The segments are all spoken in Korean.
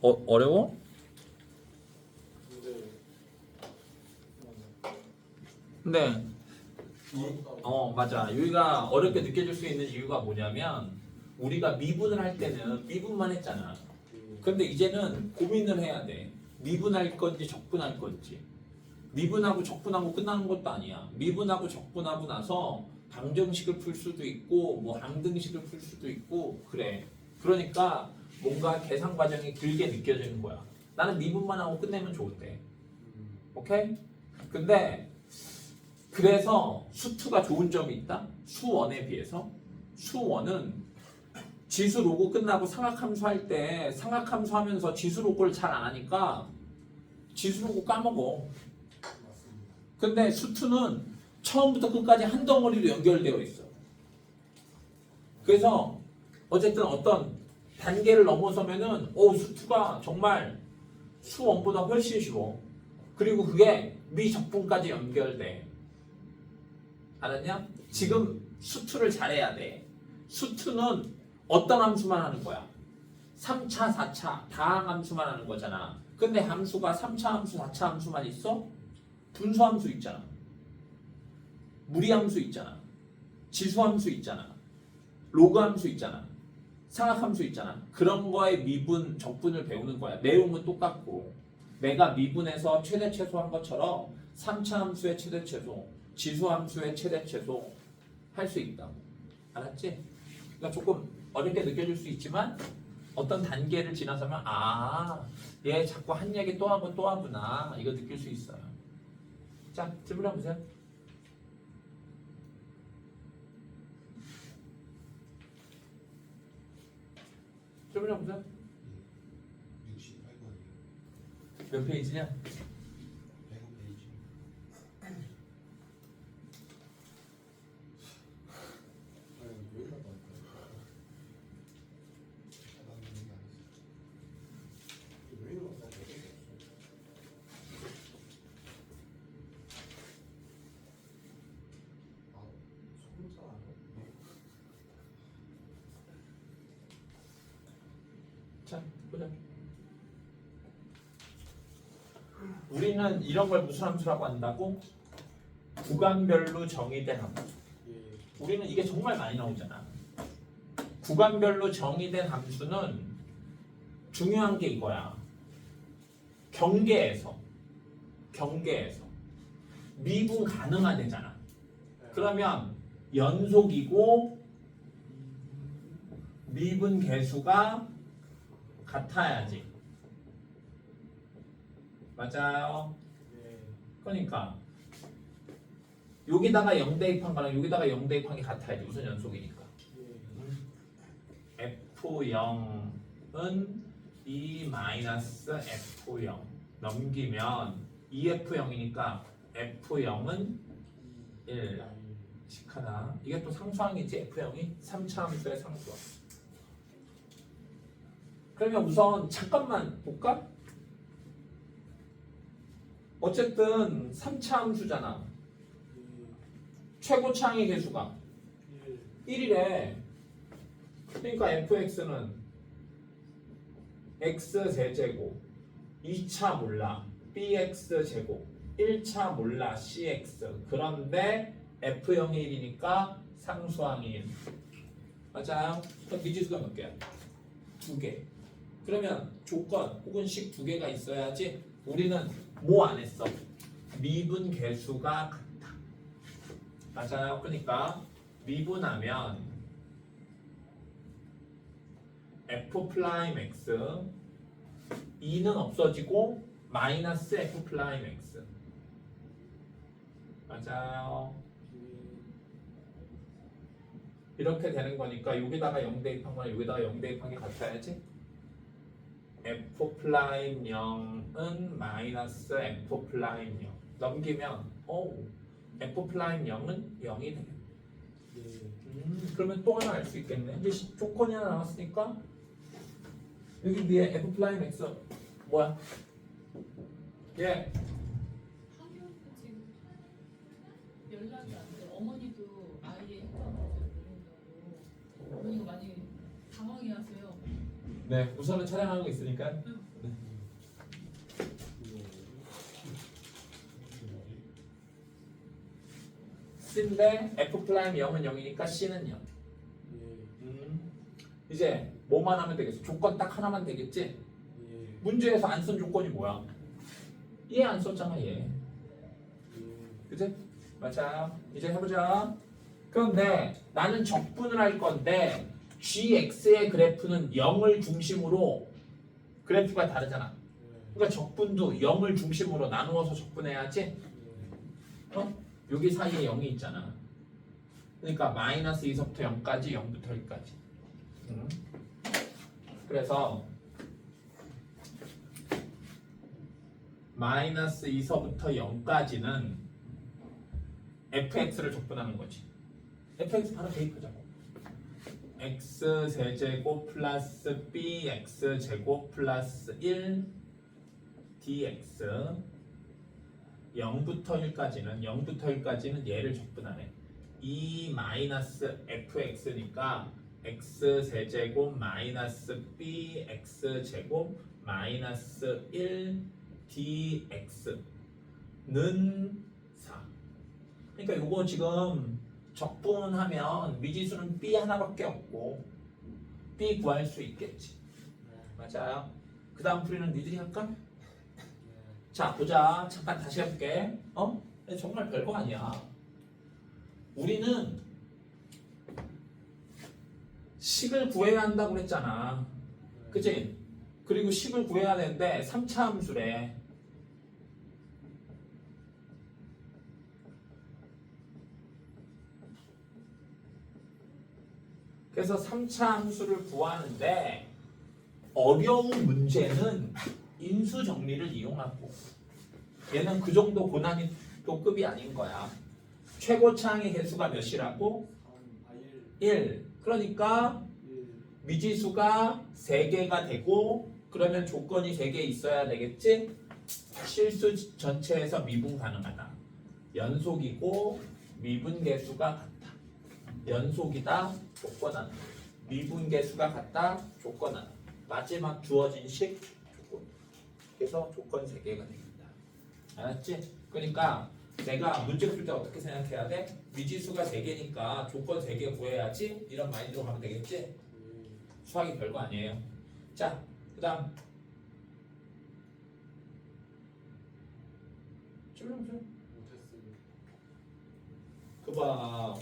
어려워? 근데 맞아. 여기가 어렵게 느껴질 수 있는 이유가 뭐냐면 우리가 미분을 할 때는 미분만 했잖아. 근데 이제는 고민을 해야 돼. 미분할 건지 적분할 건지. 미분하고 적분하고 끝나는 것도 아니야. 미분하고 적분하고 나서 방정식을 풀 수도 있고 뭐 항등식을 풀 수도 있고 그래. 그러니까 뭔가 계산 과정이 길게 느껴지는 거야. 나는 미분만 하고 끝내면 좋은데. 오케이? 근데 그래서 수2가 좋은 점이 있다. 수1에 비해서 수1은 지수 로고 끝나고 상학함수 할 때 상학함수 하면서 지수 로고를 잘 안 하니까 지수 로고 까먹어. 근데 수2는 처음부터 끝까지 한 덩어리로 연결되어 있어. 그래서 어쨌든 어떤 단계를 넘어서면은 수2가 정말 수1보다 훨씬 쉬워. 그리고 그게 미적분까지 연결돼. 알았냐? 지금 수2를 잘해야 돼. 수2는 어떤 함수만 하는 거야? 3차, 4차 다항 함수만 하는 거잖아. 근데 함수가 3차 함수, 4차 함수만 있어? 분수 함수 있잖아. 무리 함수 있잖아. 지수 함수 있잖아. 로그 함수 있잖아. 상학 함수 있잖아. 그런 거에 미분, 적분을 배우는 거야. 내용은 똑같고 내가 미분에서 최대 최소한 것처럼 3차 함수의 최대 최소, 지수 함수의 최대 최소 할 수 있다고. 알았지? 그러니까 조금 어렵게 느껴질 수 있지만 어떤 단계를 지나서면 얘 자꾸 한 얘기 또 하고 또 하구나 이거 느낄 수 있어요. 자, 질문 한번 보세요. 질문 한번 보세요. 68번이요. 몇 페이지냐? 105페이지. 자, 보자. 우리는 이런 걸 무슨 함수라고 한다고? 구간별로 정의된 함수. 우리는 이게 정말 많이 나오잖아. 구간별로 정의된 함수는 중요한 게 이거야. 경계에서 미분 가능하대잖아. 그러면 연속이고 미분 개수가 같아야지. 맞아요. 그러니까 여기다가 0 대입한 거랑 여기다가 0 대입한 게 같아야지. 우선 연속이니까. F0은 2 마이너스 F0 넘기면 2F0이니까 F0은 1 식하나. 이게 또 상수항이지. F0이 3차 함수의 상수항. 그러면 우선 잠깐만 볼까? 어쨌든 3차 함수잖아. 최고차항의 개수가 1이래. 그러니까 fx는 x 세제곱 2차 몰라 bx 제곱 1차 몰라 cx. 그런데 f0이 1이니까 상수항이 1. 맞아요? 그럼 미지수가 몇 개야? 2개. 그러면 조건 혹은 식 2개가 있어야지. 우리는 뭐 안 했어? 미분 개수가 같다. 맞아요? 그러니까 미분하면 f 프라임 x 2는 없어지고 마이너스 f 프라임 x. 맞아요. 이렇게 되는 거니까 여기다가 0 대입한 거랑 여기다가 0 대입한 게 같아야지. f 프라임 0은 마이너스 f 프라임 0 넘기면 f 프라임 0은 0이 되겠네. 그러면 또 하나 알 수 있겠네. 이제 조건이 하나 나왔으니까 여기 위에 f 프라임 x 뭐야? 예. 학교도 지금 연락이 안 돼. 어머니도 아이의 행방을 잘 모른다고. 어머니가 많이 당황해하세요. 네, 우선은 촬영하고 있으니까. C인데 F 프라임 0은 0이니까 C는 0. 이제 뭐만 하면 되겠어? 조건 딱 하나만 되겠지? 문제에서 안 쓴 조건이 뭐야? 얘 안 썼잖아 얘. 그치? 맞아. 이제 해보자. 그런데 나는 적분을 할 건데 gx의 그래프는 0을 중심으로 그래프가 다르잖아. 그러니까 적분도 0을 중심으로 나누어서 적분해야지. 어? 여기 사이에 0이 있잖아. 그러니까 마이너스 2서부터 0까지 0부터 1까지. 그래서 마이너스 2서부터 0까지는 fx를 적분하는 거지. fx 바로 대입하자고. x 세제곱 플러스 bx 제곱 플러스 1 dx 0부터 1까지는 얘를 적분하네. 2 마이너스 fx니까 x 세제곱 마이너스 bx 제곱 마이너스 1 dx는 4. 그러니까 요거 지금 적분하면 미지수는 b 하나밖에 없고 b 구할 수 있겠지. 맞아요. 그 다음 풀이는 니들이 할까? 자 보자. 잠깐 다시 해볼게. 정말 별거 아니야. 우리는 식을 구해야 한다고 그랬잖아. 그치? 그리고 식을 구해야 되는데 3차 함수래. 그래서 3차 함수를 구하는데 어려운 문제는 인수 정리를 이용하고, 얘는 그 정도 고난이도급이 아닌 거야. 최고차항의 개수가 몇이라고? 1. 그러니까 미지수가 3개가 되고, 그러면 조건이 3개 있어야 되겠지? 실수 전체에서 미분 가능하다. 연속이고 미분 개수가 같다. 연속이다. 조건 하나. 미분 개수가 같다. 조건 하나. 마지막 주어진 식 조건. 그래서 조건 3개가 되겠다. 알았지? 그러니까 내가 문제 풀 때 어떻게 생각해야 돼? 미지수가 3개니까 조건 3개 구해야지. 이런 마인드로 가면 되겠지? 수학이 별거 아니에요. 자, 그 다음 그봐.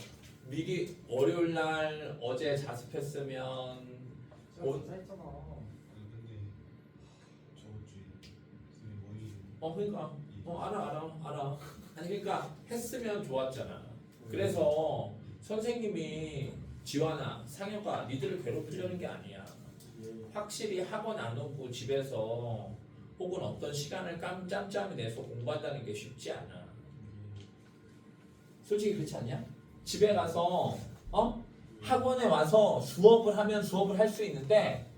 미리 월요일날 어제 자습했으면 했잖아. 근데 저번 주에 선생님 머리 그러니까 알아. 아니 그러니까 했으면 좋았잖아. 그래서 선생님이 지환아, 상혁아, 니들을 괴롭히려는 게 아니야. 확실히 학원 안 오고 집에서 혹은 어떤 시간을 짬짬이 내서 공부한다는 게 쉽지 않아. 솔직히 그렇지 않냐? 집에 가서 학원에 와서 수업을 하면 수업을 할 수 있는데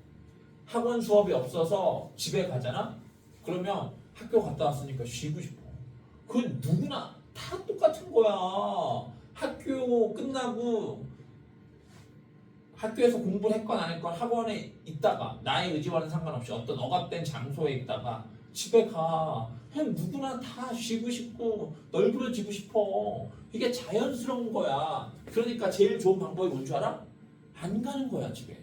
학원 수업이 없어서 집에 가잖아? 그러면 학교 갔다 왔으니까 쉬고 싶어. 그건 누구나 다 똑같은 거야. 학교 끝나고 학교에서 공부를 했건 안 했건 학원에 있다가 나의 의지와는 상관없이 어떤 억압된 장소에 있다가 집에 가. 그냥 누구나 다 쉬고 싶고 널브러지고 싶어. 이게 자연스러운 거야. 그러니까 제일 좋은 방법이 뭔 줄 알아? 안 가는 거야 집에.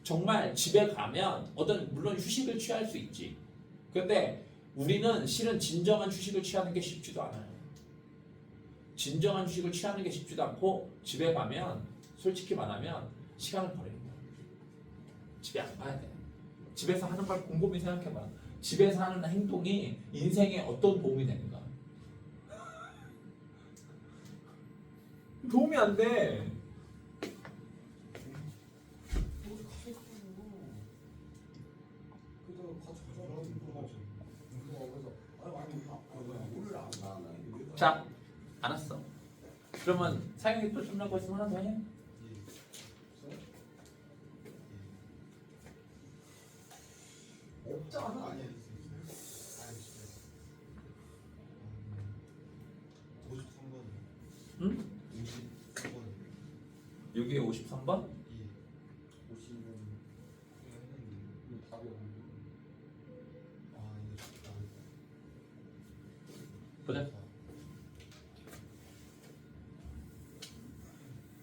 정말 집에 가면 물론 휴식을 취할 수 있지. 근데 우리는 실은 진정한 휴식을 취하는 게 쉽지도 않아요. 진정한 휴식을 취하는 게 쉽지도 않고 집에 가면 솔직히 말하면 시간을 버리는 거야. 집에 안 가야 돼. 집에서 하는 걸 곰곰이 생각해봐. 집에서 하는 행동이 인생에 어떤 도움이 되는가? 도움이 안 돼. 자, 알았어. 그러면 사용이 또 끝나고 있으면 하나 더 해? 없잖아. 아니야. 53번. 응? 53번. 여기에 53번? 50은 답이 없는데. 아 이거 쉽다. 보자.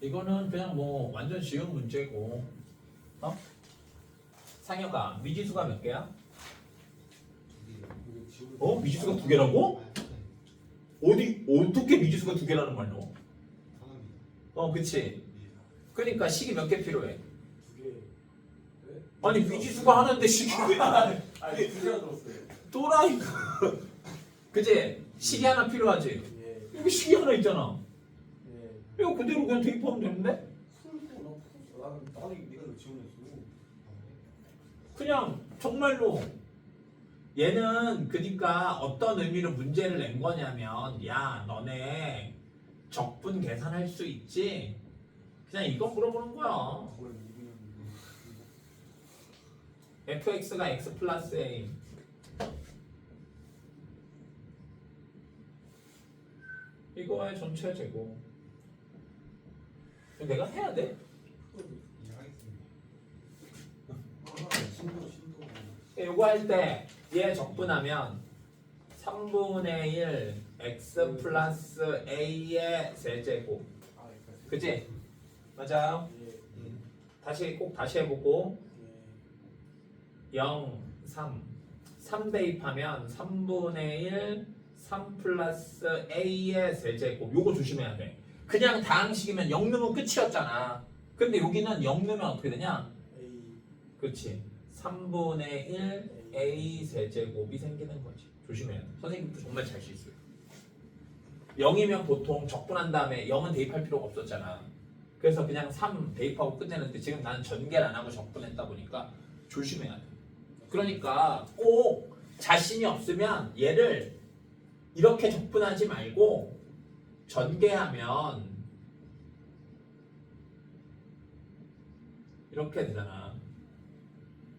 이거는 그냥 뭐 완전 쉬운 문제고. 상혁아, 미지수가 몇 개야? 이게 지우개. 미지수가 2개라고? 어떻게 미지수가 2개라는 말이야? 하나입니다. 그치. 예. 그러니까 식이 몇 개 필요해? 2개. 네? 아니 미지수가 하나인데 식이 왜? 아니 2개가 들었어요. 또라이. 그치? 식이 하나 필요하지? 예. 여기 식이 하나 있잖아. 예. 이거 그대로 그냥 대입하면 되는데? 풀고 나는 네가 왜 지원했어? 그냥 정말로 얘는 그러니까 어떤 의미로 문제를 낸 거냐면 야 너네 적분 계산할 수 있지? 그냥 이거 물어보는 거야. 그걸 미분했는데. fx가 x 플러스 a 이거의 전체 제곱 이거 내가 해야 돼? 이해하겠습니다. 신도. 요거 할 때 얘 적분하면 3분의 1 x 플러스 a의 세제곱 아, 여기까지. 그치? 맞아요? 예. 꼭 다시 해보고 예. 0, 3 대입하면 3분의 1 3 플러스 a의 세제곱 요거 조심해야 돼. 그냥 다항식이면 0 넣으면 끝이었잖아. 근데 여기는 0 넣으면 어떻게 되냐? A. 그렇지. 3분의 1 a 세제곱이 생기는 거지. 조심해야 돼. 선생님도 정말 잘 실수해. 0이면 보통 적분한 다음에 0은 대입할 필요가 없었잖아. 그래서 그냥 3 대입하고 끝내는데 지금 나는 전개를 안 하고 적분했다 보니까 조심해야 돼. 그러니까 꼭 자신이 없으면 얘를 이렇게 적분하지 말고 전개하면 이렇게 되잖아.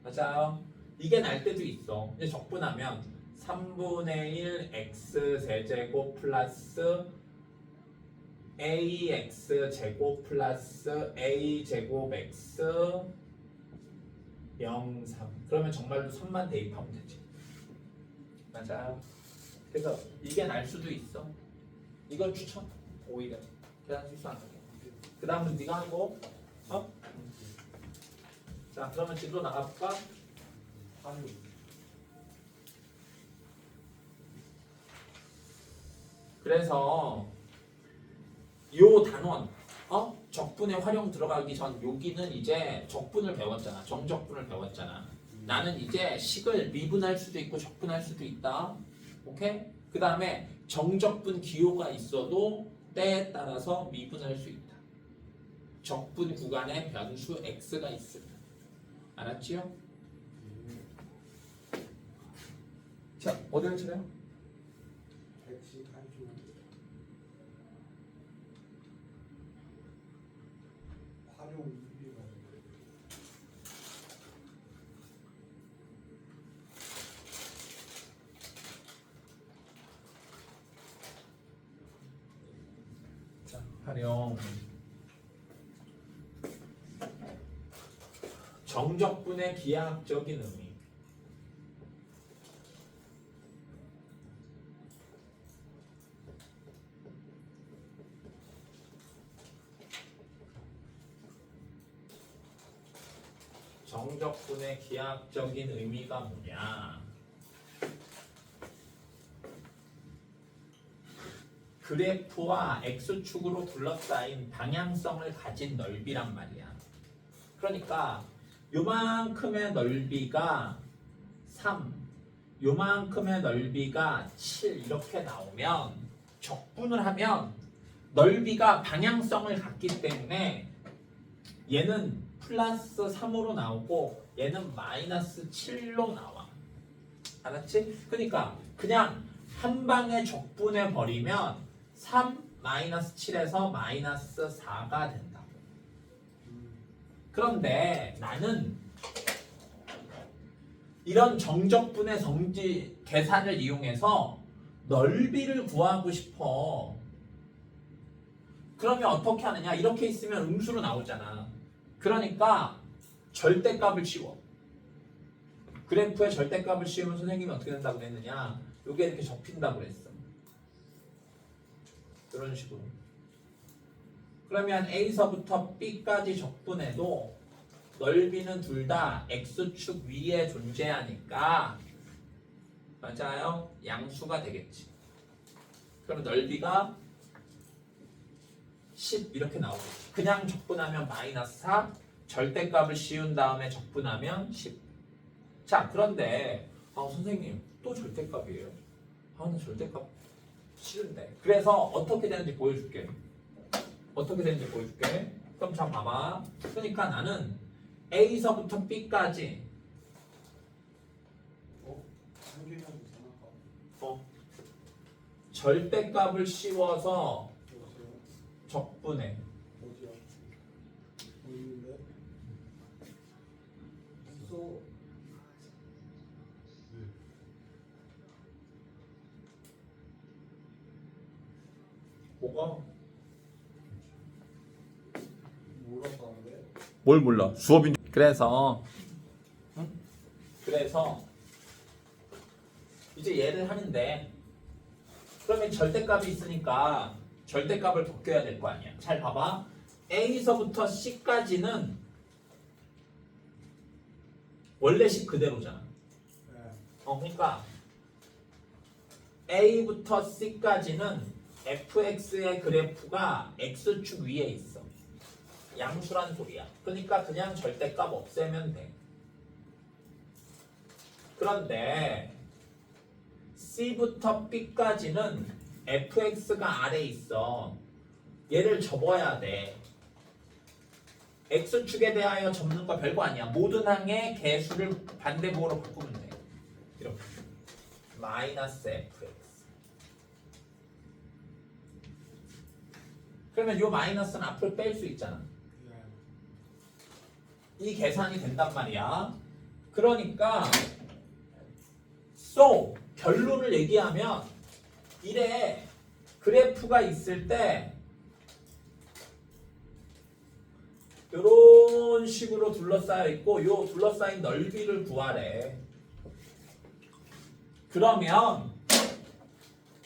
맞아요. 이게 날 때도 있어. 이제 적분하면 3분의 1 x 세제곱 플러스 ax 제곱 플러스 a 제곱 x 0, 3 그러면 정말로 3만 대입하면 되지. 맞아요. 그래서 이게 날 수도 있어. 이건 추천. 오히려 계산 실수 안 하게. 그 다음은 네가 한 거. 자 그러면 진로 나가볼까? 아유. 그래서 요 단원 적분의 활용 들어가기 전 여기는 이제 적분을 배웠잖아. 정적분을 배웠잖아. 나는 이제 식을 미분할 수도 있고 적분할 수도 있다. 오케이? 그 다음에 정적분 기호가 있어도 때에 따라서 미분할 수 있다. 적분 구간에 변수 x가 있으면. 알았지요? 자, 어디를 차려요? 백시 한주. 활용 유비가. 자, 활용. 정적분의 기하학적인 의미. 정적분의 기하학적인 의미가 뭐냐? 그래프와 x축으로 둘러싸인 방향성을 가진 넓이란 말이야. 그러니까 요만큼의 넓이가 3, 요만큼의 넓이가 7 이렇게 나오면 적분을 하면 넓이가 방향성을 갖기 때문에 얘는 플러스 3으로 나오고 얘는 마이너스 7로 나와. 알았지? 그러니까 그냥 한 방에 적분해 버리면 3 마이너스 7에서 마이너스 4가 된다. 그런데 나는 이런 정적분의 성질 계산을 이용해서 넓이를 구하고 싶어. 그러면 어떻게 하느냐? 이렇게 있으면 음수로 나오잖아. 그러니까 절대값을 씌워. 그래프의 절대값을 씌우면 선생님이 어떻게 된다고 그랬느냐? 요게 이렇게 접힌다고 그랬어. 이런 식으로. 그러면 A서부터 B까지 적분해도 넓이는 둘 다 X축 위에 존재하니까 맞아요? 양수가 되겠지. 그럼 넓이가 10 이렇게 나오겠지. 그냥 적분하면 마이너스 4, 절대값을 씌운 다음에 적분하면 10. 자, 그런데 선생님 또 절대값이에요. 나 절대값 싫은데. 그래서 어떻게 되는지 보여줄게. 어떻게 되는지 보여줄게. 그럼 자 봐봐. 그러니까 나는 A서부터 B까지 한균형이 전화가 절대값을 씌워서 여보세요? 적분해. 어디야? 보이는데? 있어. 뭐가? 몰랐다는데? 뭘 몰라? 수업인. 그래서 그래서 이제 얘를 하는데 그러면 절대값이 있으니까 절대값을 벗겨야 될 거 아니야. 잘 봐봐. A서부터 C까지는 원래 식 그대로잖아. 네. 그러니까 A부터 C까지는 fx의 그래프가 x축 위에 있어. 양수란 소리야. 그러니까 그냥 절대값 없애면 돼. 그런데 C부터 B까지는 fx가 아래에 있어. 얘를 접어야 돼. x축에 대하여 접는 거 별거 아니야. 모든 항의 개수를 반대부호로 바꾸면 돼. 이렇게 마이너스 fx. 그러면 요 마이너스는 앞으로 뺄 수 있잖아. 네. 이 계산이 된단 말이야. 그러니까 so 결론을 얘기하면 이래 그래프가 있을 때 이런 식으로 둘러싸여 있고 요 둘러싸인 넓이를 구하래. 그러면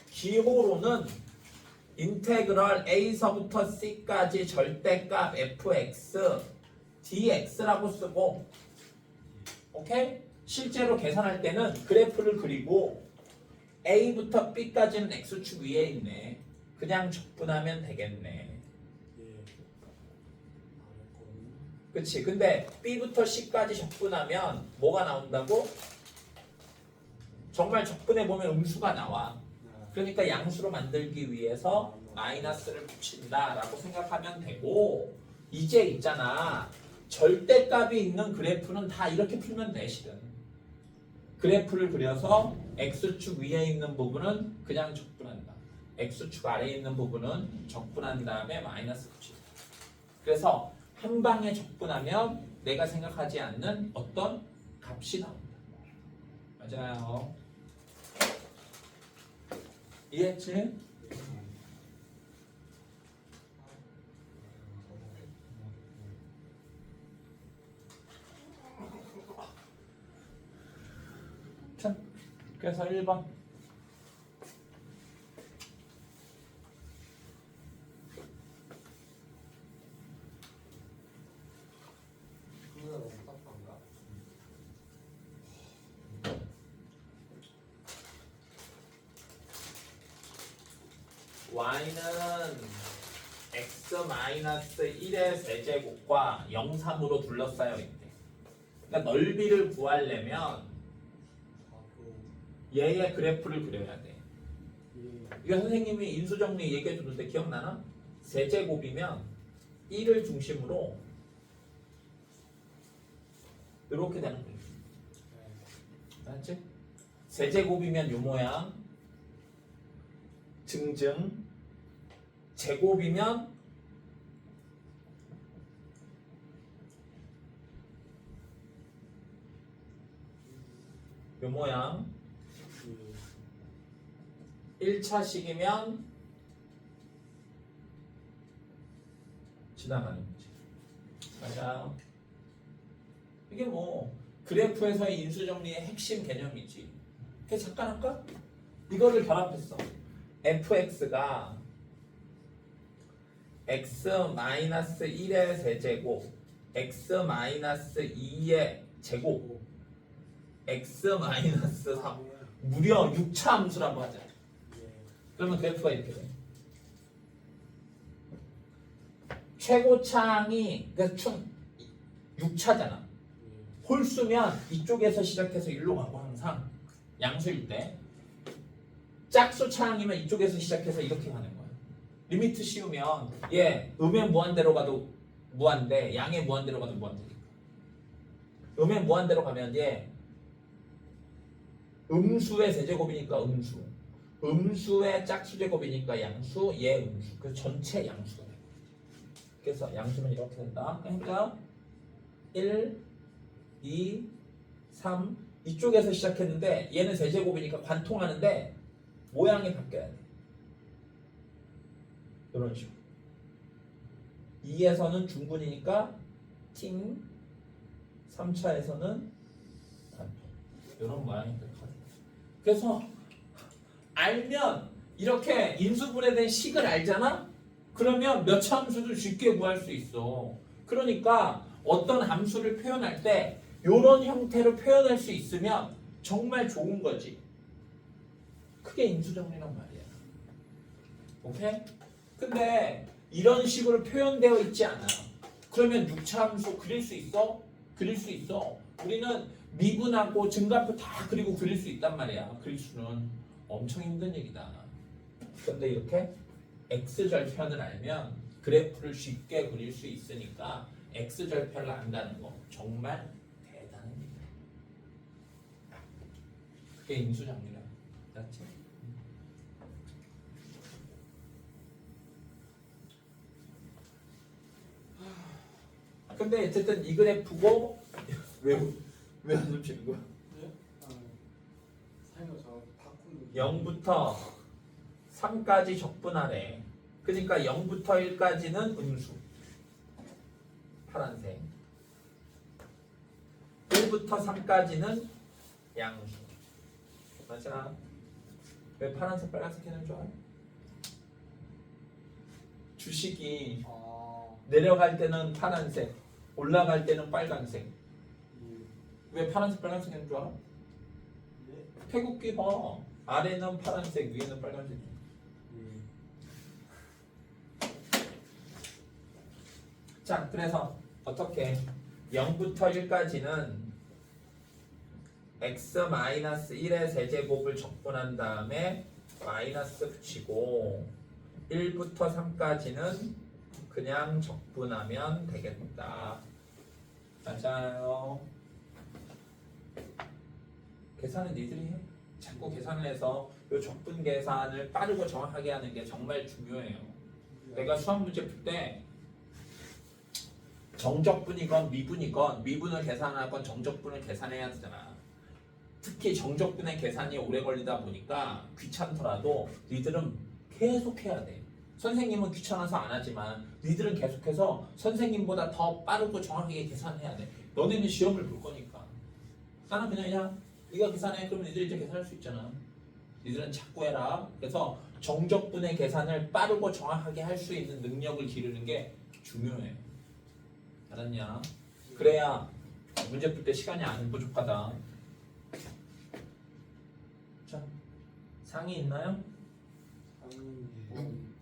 기호로는 인테그럴 A서부터 C까지 절대값 fx dx라고 쓰고, 오케이? 실제로 계산할 때는 그래프를 그리고 A부터 B까지는 x축 위에 있네. 그냥 적분하면 되겠네. 예. 알았거든요. 그치? 근데 B부터 C까지 적분하면 뭐가 나온다고? 정말 적분해보면 음수가 나와. 네. 그러니까 양수로 만들기 위해서 마이너스를 붙인다라고 생각하면 되고, 이제 있잖아. 절대값이 있는 그래프는 다 이렇게 풀면 돼, 실은. 그래프를 그려서 x축 위에 있는 부분은 그냥 적분한다. x축 아래에 있는 부분은 적분한 다음에 마이너스 붙인다. 그래서 한 방에 적분하면 내가 생각하지 않는 어떤 값이 나온다. 맞아요. 이해했지? 자, 그래서 1번. 그거가 너무 답답한가? y는 x-1의 세제곱과 0, 3으로 둘러싸여 있대. 그러니까 넓이를 구하려면 바로 얘의 그래프를 그려야 돼. 예. 이거 선생님이 인수정리 얘기해 줬는데 기억나나? 세제곱이면 1을 중심으로 이렇게 되는 거야. 네. 알았지? 세제곱이면 요 모양, 증증. 제곱이면 요 모양. 예. 1차식이면 지나가는 거지. 맞아요. 이게 뭐 그래프에서의 인수정리의 핵심 개념이지. 그래서 잠깐 할까? 이거를 결합했어. fx가 x-1의 세제곱 x-2의 제곱 x-3 무려 6차 함수라고 하자. 예. 그러면 그래프가 이렇게 돼. 최고차항이 그래서 총 6차잖아. 홀수면 이쪽에서 시작해서 일로 가고 항상 양수일 때 짝수 차항이면 이쪽에서 시작해서 이렇게 가는 거야. 리미트 씌우면 얘 음의 무한대로 가도 무한대, 양의 무한대로 가도 무한대니까. 음의 무한대로 가면 얘 음수의 세제곱이니까 음수, 음수의 짝수 제곱이니까 양수, 얘 음수. 그 전체 양수가 돼. 그래서 양수는 이렇게 된다. 그러니까 1, 2, 3 이쪽에서 시작했는데 얘는 세제곱이니까 관통하는데 모양이 바뀌어야 돼. 이런 식으로. 2에서는 중분이니까 팅, 3차에서는 관통. 이런 모양이 될 거야. 그래서 알면 이렇게 인수분해 된 식을 알잖아? 그러면 몇 차 함수도 쉽게 구할 수 있어. 그러니까 어떤 함수를 표현할 때 이런 형태로 표현할 수 있으면 정말 좋은 거지. 그게 인수정리란 말이야. 오케이? 근데 이런 식으로 표현되어 있지 않아. 그러면 6차 함수 그릴 수 있어? 그릴 수 있어. 우리는 미분하고 증가표 다 그리고 그릴 수 있단 말이야. 그릴 수는 엄청 힘든 얘기다. 그런데 이렇게 x절편을 알면 그래프를 쉽게 그릴 수 있으니까 x절편을 안다는 거 정말 대단한 일이야. 그게 인수정리야. 맞지? 근데 어쨌든 이 그래프고 왜 한숨 쉬는 거야? 네? 아, 사이가 저 바꾼 0부터 3까지 적분하래. 그러니까 0부터 1까지는 음수. 파란색. 1부터 3까지는 양수. 맞아. 왜 파란색, 빨간색 해는 줄 알아? 주식이 내려갈 때는 파란색, 올라갈 때는 빨간색. 왜 파란색, 빨간색 하는 줄 알아? 네? 태극기 봐. 아래는 파란색, 위에는 빨간색. 자, 그래서 어떻게 0부터 1까지는 x-1의 세제곱을 적분한 다음에 마이너스 붙이고 1부터 3까지는 그냥 적분하면 되겠다. 맞아요. 계산은 니들이 해. 자꾸 계산을 해서 이 적분 계산을 빠르고 정확하게 하는 게 정말 중요해요. 내가 수학 문제 풀 때 정적분이건 미분이건 미분을 계산하건 정적분을 계산해야 되잖아. 특히 정적분의 계산이 오래 걸리다 보니까 귀찮더라도 니들은 계속 해야 돼. 선생님은 귀찮아서 안 하지만 니들은 계속해서 선생님보다 더 빠르고 정확하게 계산해야 돼. 너네는 시험을 볼 거니까. 나는 그냥 네가 계산해. 그러면 니들 이제 계산할 수 있잖아. 니들은 자꾸 해라. 그래서 정적분의 계산을 빠르고 정확하게 할 수 있는 능력을 기르는 게 중요해. 알았냐? 그래야 문제 풀 때 시간이 안 부족하다. 자, 상이 있나요?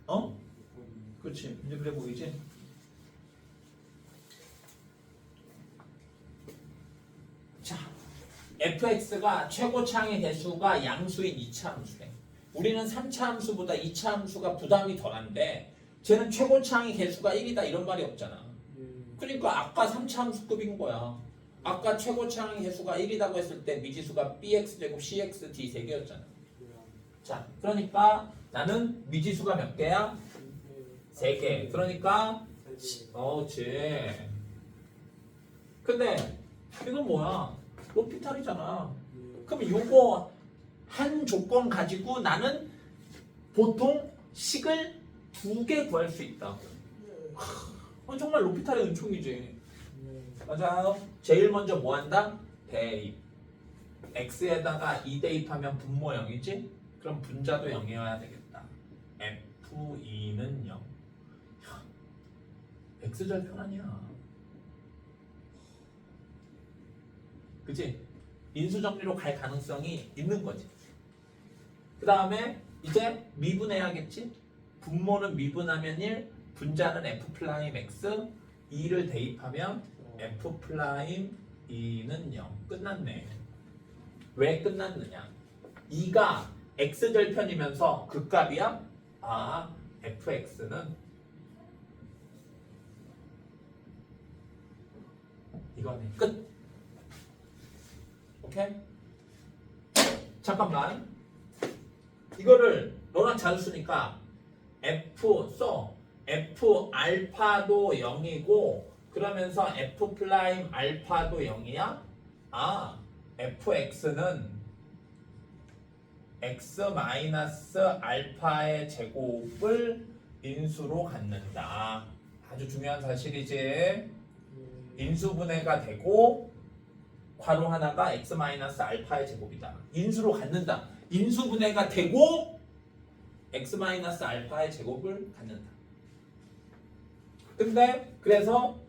어? 그렇지. 이제 그래 보이지? 자, fx가 최고차항의 개수가 양수인 2차 함수래. 우리는 3차 함수보다 2차 함수가 부담이 덜한데 쟤는 최고차항의 개수가 1이다 이런 말이 없잖아. 그러니까 아까 3차 함수급인 거야. 아까 최고차항의 개수가 1이라고 했을 때 미지수가 bx제곱 cxd 3개였잖아. 자, 그러니까 나는 미지수가 몇 개야? 3개. 그러니까 그렇지. 근데 이건 뭐야? 로피탈이잖아. 그럼 요거 한 조건 가지고 나는 보통 식을 2개 구할 수 있다고. 정말 로피탈의 은총이지. 맞아요. 제일 먼저 뭐 한다? 대입. x에다가 2 대입하면 분모 0이지? 그럼 분자도 0이어야 되겠다. f2는 0. x절편 아니야. 그치? 인수정리로 갈 가능성이 있는 거지. 그 다음에 이제 미분해야겠지? 분모는 미분하면 1, 분자는 f'(x), 2를 대입하면 f'(2는 0). 끝났네. 왜 끝났느냐? 2가 x절편이면서 극값이야? 아, fx는 이거네. 끝. 오케이? 잠깐만. 이거를 너랑 자주 쓰니까 f 써. f 알파도 0이고 그러면서 f 프라임 알파도 0이야? 아, fx는 x 마이너스 알파의 제곱을 인수로 갖는다. 아주 중요한 사실이지. 인수분해가 되고 괄호 하나가 x 마이너스 알파의 제곱이다. 인수로 갖는다. 인수분해가 되고 x 마이너스 알파의 제곱을 갖는다. 근데 그래서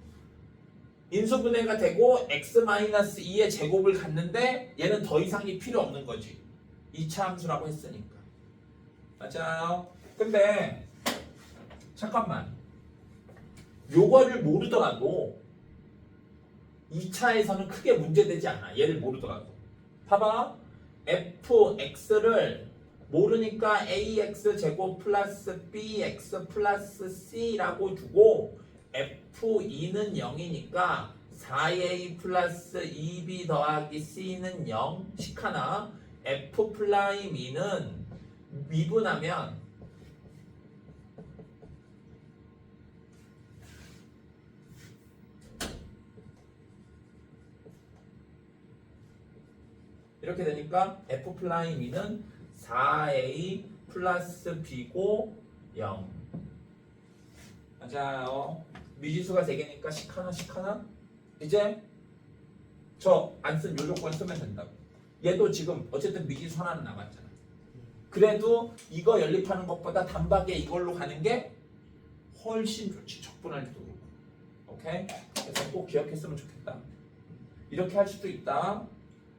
인수분해가 되고 x 마이너스 2의 제곱을 갖는데 얘는 더 이상이 필요 없는 거지. 2차 함수라고 했으니까. 맞아요. 근데 잠깐만. 요거를 모르더라도 2차에서는 크게 문제되지 않아. 얘를 모르더라도. 봐봐. fx를 모르니까 ax 제곱 플러스 bx 플러스 c라고 두고 f2는 0이니까 4a 플러스 2b 더하기 c는 0 식하나 f'2는 미분하면 이렇게 되니까 f'2는 4a 플러스 b고 0. 맞아요. 미지수가 3개니까 식하나 이제 저 안 쓴 요 조건 쓰면 된다고. 얘도 지금 어쨌든 미지수 하나는 남았잖아. 그래도 이거 연립하는 것보다 단박에 이걸로 가는 게 훨씬 좋지. 적분할 때도 그렇고. 오케이? 그래서 꼭 기억했으면 좋겠다. 이렇게 할 수도 있다.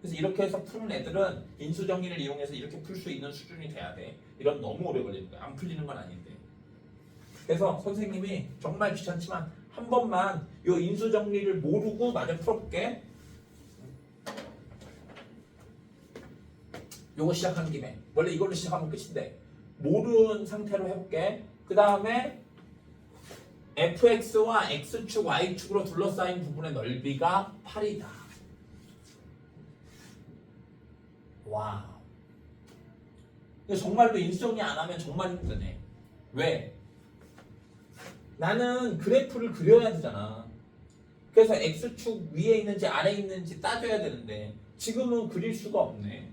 그래서 이렇게 해서 푸는 애들은 인수정리를 이용해서 이렇게 풀 수 있는 수준이 돼야 돼. 이런 너무 오래 걸리는 거야. 안 풀리는 건 아닌데. 그래서 선생님이 정말 귀찮지만 한 번만 이 인수정리를 모르고 마저 풀어볼게. 요거 시작한 김에 원래 이걸로 시작하면 끝인데 모르는 상태로 해볼게. 그 다음에 fx와 x축, y축으로 둘러싸인 부분의 넓이가 8이다. 와우. 근데 정말로 인수정리 안 하면 정말 힘드네. 왜? 나는 그래프를 그려야 되잖아. 그래서 x축 위에 있는지 아래에 있는지 따져야 되는데 지금은 그릴 수가 없네.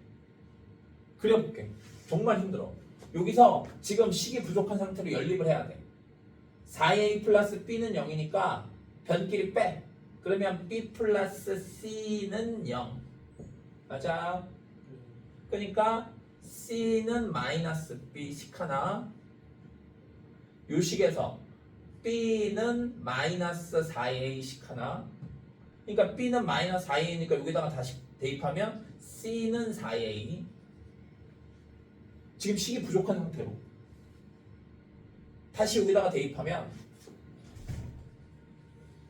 그려볼게. 정말 힘들어. 여기서 지금 식이 부족한 상태로 연립을 해야 돼. 4a 플러스 b는 0이니까 변끼리 빼. 그러면 b 플러스 c는 0. 맞아. 그러니까 c는 마이너스 b식 하나. 요 식에서 b는 마이너스 4a식 하나. 그러니까 b는 마이너스 4a니까 여기다가 다시 대입하면 c는 4a. 지금 식이 부족한 상태로 다시 여기다가 대입하면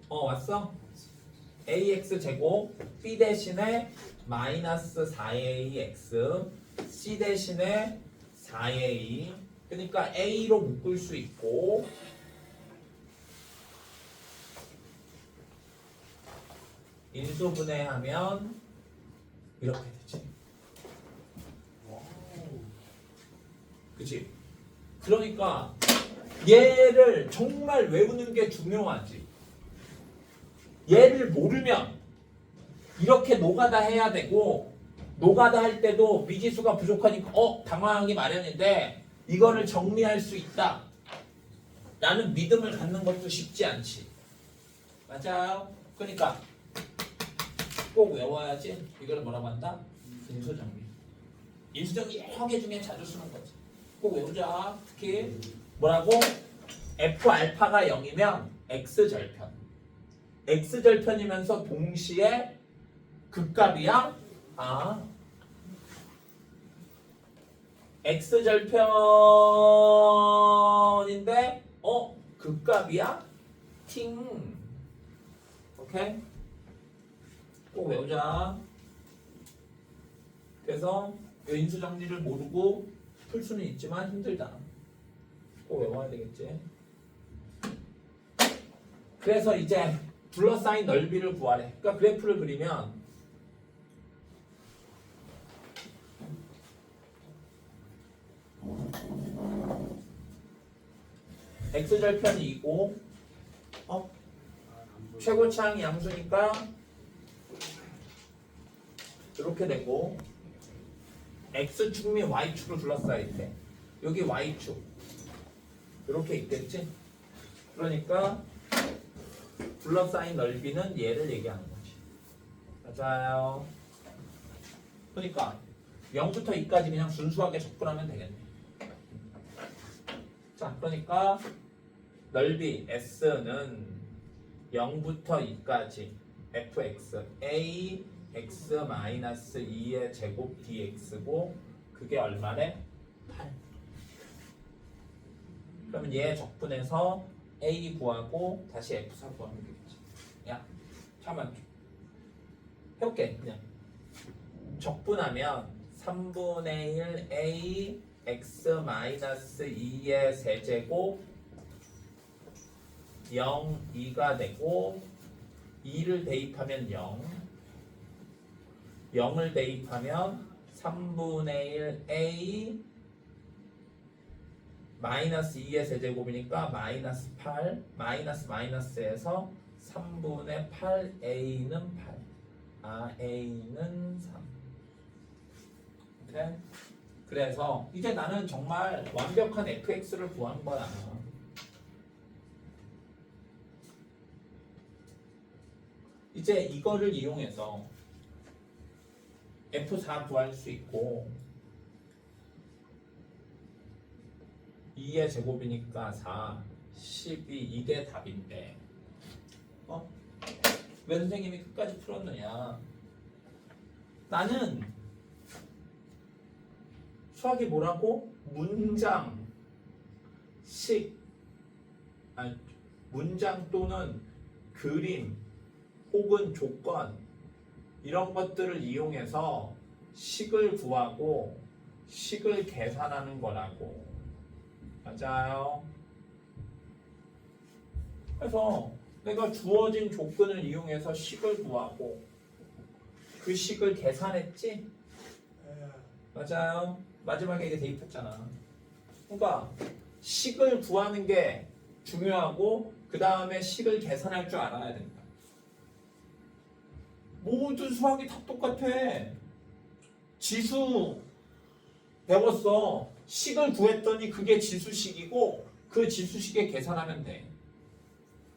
왔어? ax 제곱 b 대신에 마이너스 4ax c 대신에 4a. 그러니까 a로 묶을 수 있고 인수분해하면 이렇게 되지. 그치? 그러니까 얘를 정말 외우는 게 중요하지. 얘를 모르면 이렇게 노가다 해야 되고 노가다 할 때도 미지수가 부족하니까 당황하기 마련인데 이거를 정리할 수 있다 라는 믿음을 갖는 것도 쉽지 않지. 맞아요. 그러니까 꼭 외워야지. 이걸 뭐라고 한다? 인수정리. 인수정리 여러 개 중에 자주 쓰는 거지. 꼭 외우자. 특히 뭐라고? F 알파가 0이면 X절편. X절편이면서 동시에 극값이야? 아. X절편인데 극값이야? 팅. 오케이? 꼭 외우자. 그래서 이 인수정리를 모르고 풀 수는 있지만 힘들다. 꼭 외워야 되겠지. 그래서 이제 둘러싸인 넓이를 구하래. 그러니까 그래프를 그리면 X절편이 2고 최고차항이 양수니까 이렇게 되고 X축 및 Y축을 둘러싸여 있대. 여기 Y축 이렇게 있겠지? 그러니까 둘러싸인 넓이는 얘를 얘기하는 거지. 맞아요. 그러니까 0부터 2까지 그냥 순수하게 접근하면 되겠네. 자, 그러니까 넓이 S는 0부터 2까지 fx a x-2의 제곱 dx고 그게 얼마래? 8. 그러면 얘 적분해서 a 구하고 다시 f4 구하면 되겠지. 야, 잠깐만 해볼게. 그냥 적분하면 3분의 1 a x-2의 세제곱 0, 2가 되고 2를 대입하면 0, 0을 대입하면 3분의 1 a 마이너스 2의 세제곱이니까 마이너스 8, 마이너스 마이너스에서 3분의 8a는 8, a는 3. 오케이? 그래서 이제 나는 정말 완벽한 fx를 구한 거야. 이제 이거를 이용해서 F4 구할 수 있고 2의 제곱이니까 4, 12 이게 답인데 왜 선생님이 끝까지 풀었느냐. 나는 수학이 뭐라고? 문장, 문장 또는 그림 혹은 조건 이런 것들을 이용해서 식을 구하고 식을 계산하는 거라고. 맞아요. 그래서 내가 주어진 조건을 이용해서 식을 구하고 그 식을 계산했지? 맞아요. 마지막에 이게 대입했잖아. 그러니까 식을 구하는 게 중요하고 그 다음에 식을 계산할 줄 알아야 된다. 모든 수학이 다 똑같아. 지수 배웠어. 식을 구했더니 그게 지수식이고 그 지수식에 계산하면 돼.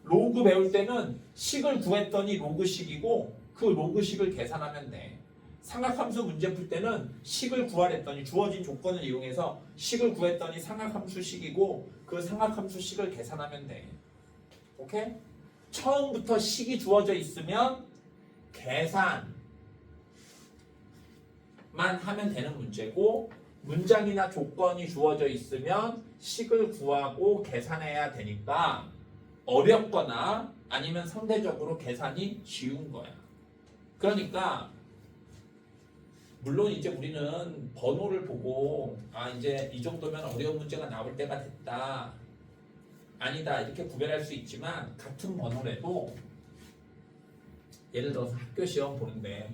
로그 배울 때는 식을 구했더니 로그식이고 그 로그식을 계산하면 돼. 삼각함수 문제 풀 때는 식을 구하랬더니 주어진 조건을 이용해서 식을 구했더니 삼각함수식이고 그 삼각함수식을 계산하면 돼. 오케이? 처음부터 식이 주어져 있으면 계산만 하면 되는 문제고 문장이나 조건이 주어져 있으면 식을 구하고 계산해야 되니까 어렵거나 아니면 상대적으로 계산이 쉬운 거야. 그러니까 물론 이제 우리는 번호를 보고 이제 이 정도면 어려운 문제가 나올 때가 됐다. 아니다. 이렇게 구별할 수 있지만 같은 번호라도 예를 들어서 학교 시험 보는데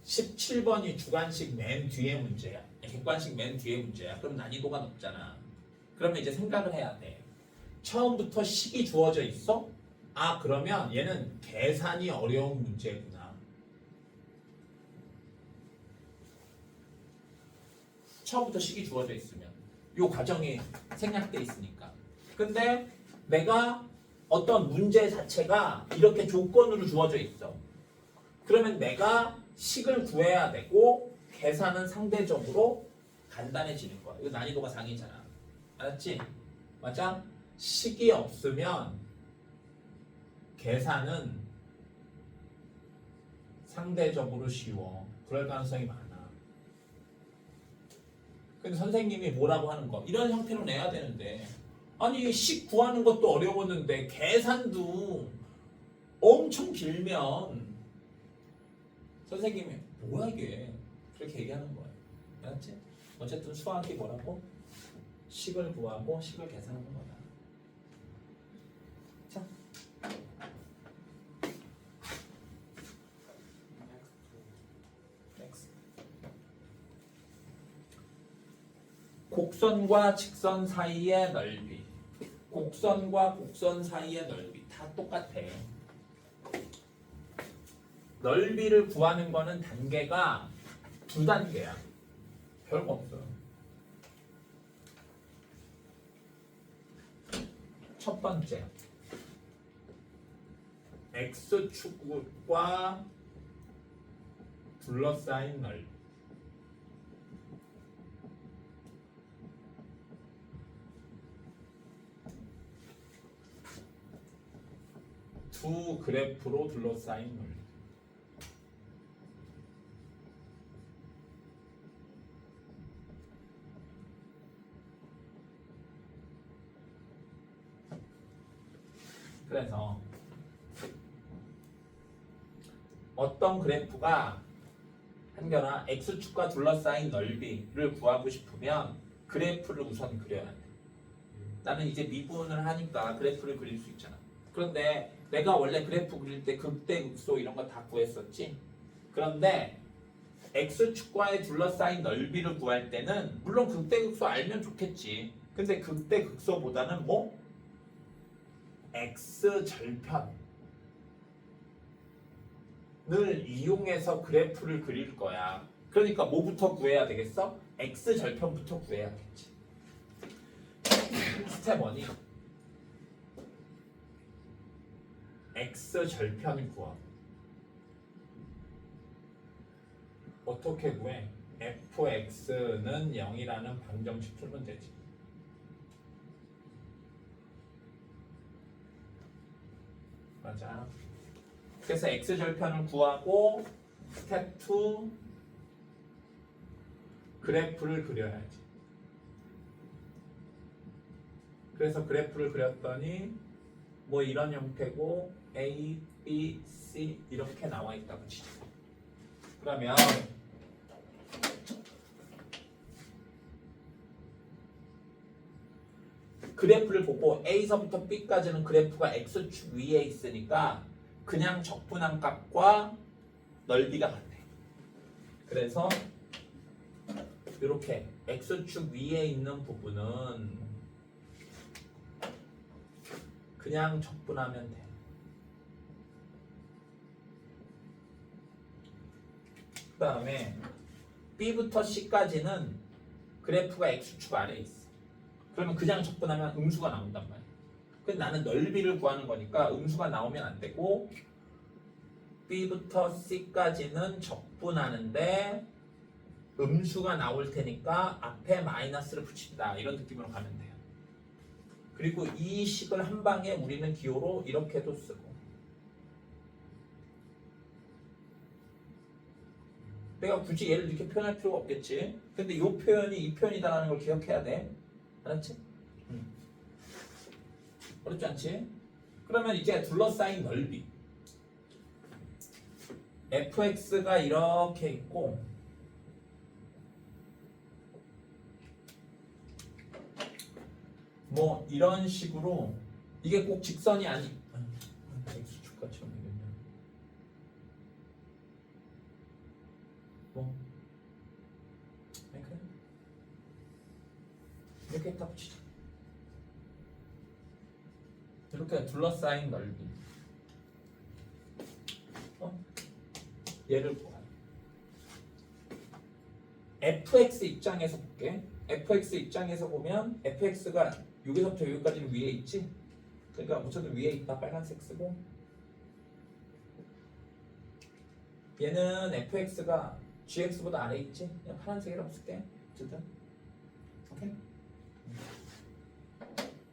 17번이 주관식 맨 뒤에 문제야. 객관식 맨 뒤에 문제야. 그럼 난이도가 높잖아. 그러면 이제 생각을 해야 돼. 처음부터 식이 주어져 있어? 그러면 얘는 계산이 어려운 문제구나. 처음부터 식이 주어져 있으면 이 과정이 생략돼 있으니까. 근데 내가 어떤 문제 자체가 이렇게 조건으로 주어져 있어. 그러면 내가 식을 구해야 되고 계산은 상대적으로 간단해지는 거야. 이거 난이도가 상이잖아. 알았지? 맞아? 식이 없으면 계산은 상대적으로 쉬워. 그럴 가능성이 많아. 근데 선생님이 뭐라고 하는 거? 이런 형태로 내야 되는데 아니 식 구하는 것도 어려웠는데 계산도 엄청 길면 선생님이 뭐야 이게? 그렇게 얘기하는 거예요. 알았지? 어쨌든 수학이 뭐라고? 식을 구하고 식을 계산하는 거다. 자, next. 곡선과 직선 사이의 넓이. 곡선과 곡선 사이의 넓이 다 똑같아. 넓이를 구하는 거는 단계가 두 단계야. 별거 없어. 첫 번째, x축과 둘러싸인 넓이. 두 그래프로 둘러싸인 넓이. 그래서 어떤 그래프가 한겨나 x축과 둘러싸인 넓이를 구하고 싶으면 그래프를 우선 그려야 돼. 나는 이제 미분을 하니까 그래프를 그릴 수 있잖아. 그런데 내가 원래 그래프 그릴 때 극대 극소 이런 거 다 구했었지. 그런데 x축과의 둘러싸인 넓이를 구할 때는 물론 극대 극소 알면 좋겠지. 근데 극대 극소보다는 뭐? x절편을 이용해서 그래프를 그릴 거야. 그러니까 뭐부터 구해야 되겠어? x절편부터 구해야겠지. 스텝 1이 x절편을 구하. 어떻게 구해? fx는 0이라는 방정식 풀면 되지. 맞아. 그래서 x절편을 구하고 스텝 2 그래프를 그려야지. 그래서 그래프를 그렸더니 뭐 이런 형태고 A, B, C 이렇게 나와 있다고 치죠. 그러면 그래프를 보고 A서부터 B까지는 그래프가 X축 위에 있으니까 그냥 적분한 값과 넓이가 같아. 그래서 이렇게 X축 위에 있는 부분은 그냥 적분하면 돼. 그 다음에 B부터 C까지는 그래프가 X축 아래에 있어. 그러면 그냥 적분하면 음수가 나온단 말이야. 근데 나는 넓이를 구하는 거니까 음수가 나오면 안 되고 B부터 C까지는 적분하는데 음수가 나올 테니까 앞에 마이너스를 붙인다. 이런 느낌으로 가면 돼요. 그리고 이 식을 한 방에 우리는 기호로 이렇게도 쓰고 내가 굳이 얘를 이렇게 표현할 필요가 없겠지. 근데 이 표현이 이 표현이다라는 걸 기억해야 돼. 알았지? 어렵지 않지? 그러면 이제 둘러싸인 넓이 fx가 이렇게 있고 뭐 이런 식으로 이게 꼭 직선이 아니 x축같이 되겠네. 뭐 이렇게 딱 치자. 이렇게 둘러싸인 넓이. 얘를 보아. fx 입장에서 볼게. fx 입장에서 보면 fx가 여기서부터 여기까지는 위에 있지. 그러니까 어쨌든 위에 있다. 빨간색 쓰고 얘는 fx가 gx보다 아래 있지? 그냥 파란색이라고 쓸게. 어쨌든 오케이?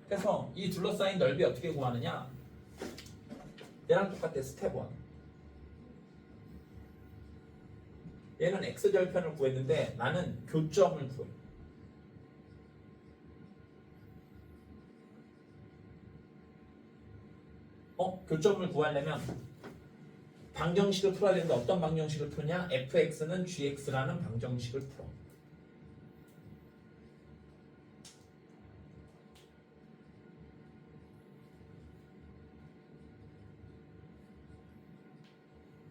그래서 이 둘러싸인 넓이 어떻게 구하느냐? 얘랑 똑같아. 스텝 1. 얘는 x절편을 구했는데 나는 교점을 구해. 교점을 구하려면 방정식을 풀어야 되는데 어떤 방정식을 푸냐? fx는 gx라는 방정식을 풀어.